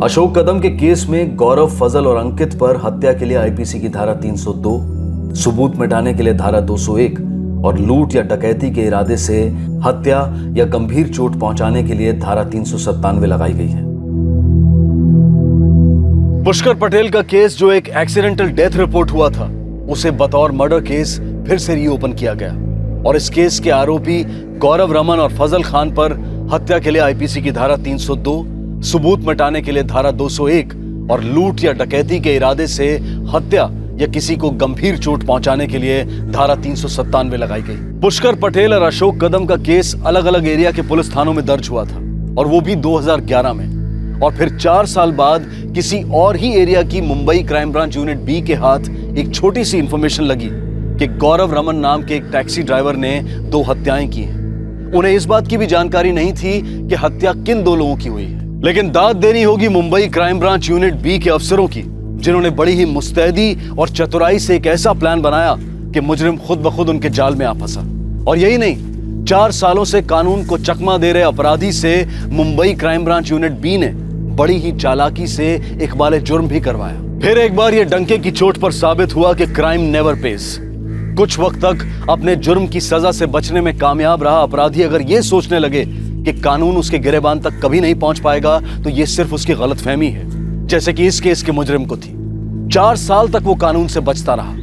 अशोक कदम के केस में गौरव, फजल और अंकित पर हत्या के लिए आईपीसी की धारा 302, सबूत मिटाने के लिए धारा 201 और लूट या डकैती के इरादे से हत्या या गंभीर चोट पहुंचाने के लिए धारा 397 लगाई गई है। पुष्कर पटेल का केस, जो एक एक्सीडेंटल डेथ रिपोर्ट हुआ था, उसे बतौर मर्डर केस फिर से रीओपन किया गया, और इस केस के आरोपी गौरव रमन और फजल खान पर हत्या के लिए आईपीसी की धारा 302, सबूत मिटाने के लिए धारा 201 और लूट या डकैती के इरादे से हत्या या किसी को गंभीर चोट पहुंचाने के लिए धारा 397 लगाई गई। पुष्कर पटेल और अशोक कदम का केस अलग अलग एरिया के पुलिस थानों में दर्ज हुआ था, और वो भी 2011 में, और फिर 4 साल बाद किसी और ही एरिया की Mumbai crime branch unit B के हाथ एक छोटी सी इंफॉर्मेशन लगी कि गौरव रमन नाम के एक टैक्सी ड्राइवर ने 2 हत्याएं की हैं। उन्हें इस बात की भी जानकारी नहीं थी कि हत्या किन 2 लोगों की हुई है, लेकिन दाद देनी होगी Mumbai crime branch unit B के अफसरों की, जिन्होंने बड़ी ही मुस्तैदी और चतुराई से एक ऐसा प्लान बनाया कि मुजरिम खुद ब खुद उनके जाल में आ फंसा। और यही नहीं, 4 सालों से कानून को चकमा दे रहे अपराधी से Mumbai crime branch unit B ने बड़ी ही चालाकी से इकबाल जुर्म भी करवाया। फिर एक बार ये डंके की चोट पर साबित हुआ कि क्राइम नेवर पेस। कुछ वक्त तक अपने जुर्म की सजा से बचने में कामयाब रहा अपराधी अगर ये सोचने लगे कि कानून उसके गिरेबान तक कभी नहीं पहुंच पाएगा, तो ये सिर्फ उसकी गलतफहमी है, जैसे कि इस केस के मुजरिम को थी। 4 साल तक वो कानून से बचता रहा,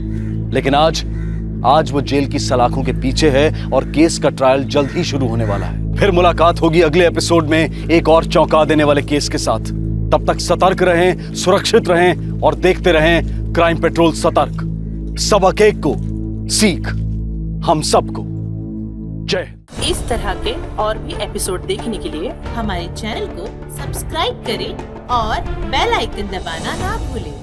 लेकिन आज वो जेल की सलाखों के पीछे है और केस का ट्रायल जल्द ही शुरू होने वाला है। फिर मुलाकात होगी अगले एपिसोड में एक और चौंका देने वाले केस के साथ। तब तक सतर्क रहें, सुरक्षित रहें और देखते रहें क्राइम पेट्रोल सतर्क। सबक एक को सीख हम सबको। जय हिंद। इस तरह के और भी एपिसोड देखने के लिए हमारे चैनल को सब्सक्राइब करें और बेल आइकन दबाना ना भूलें।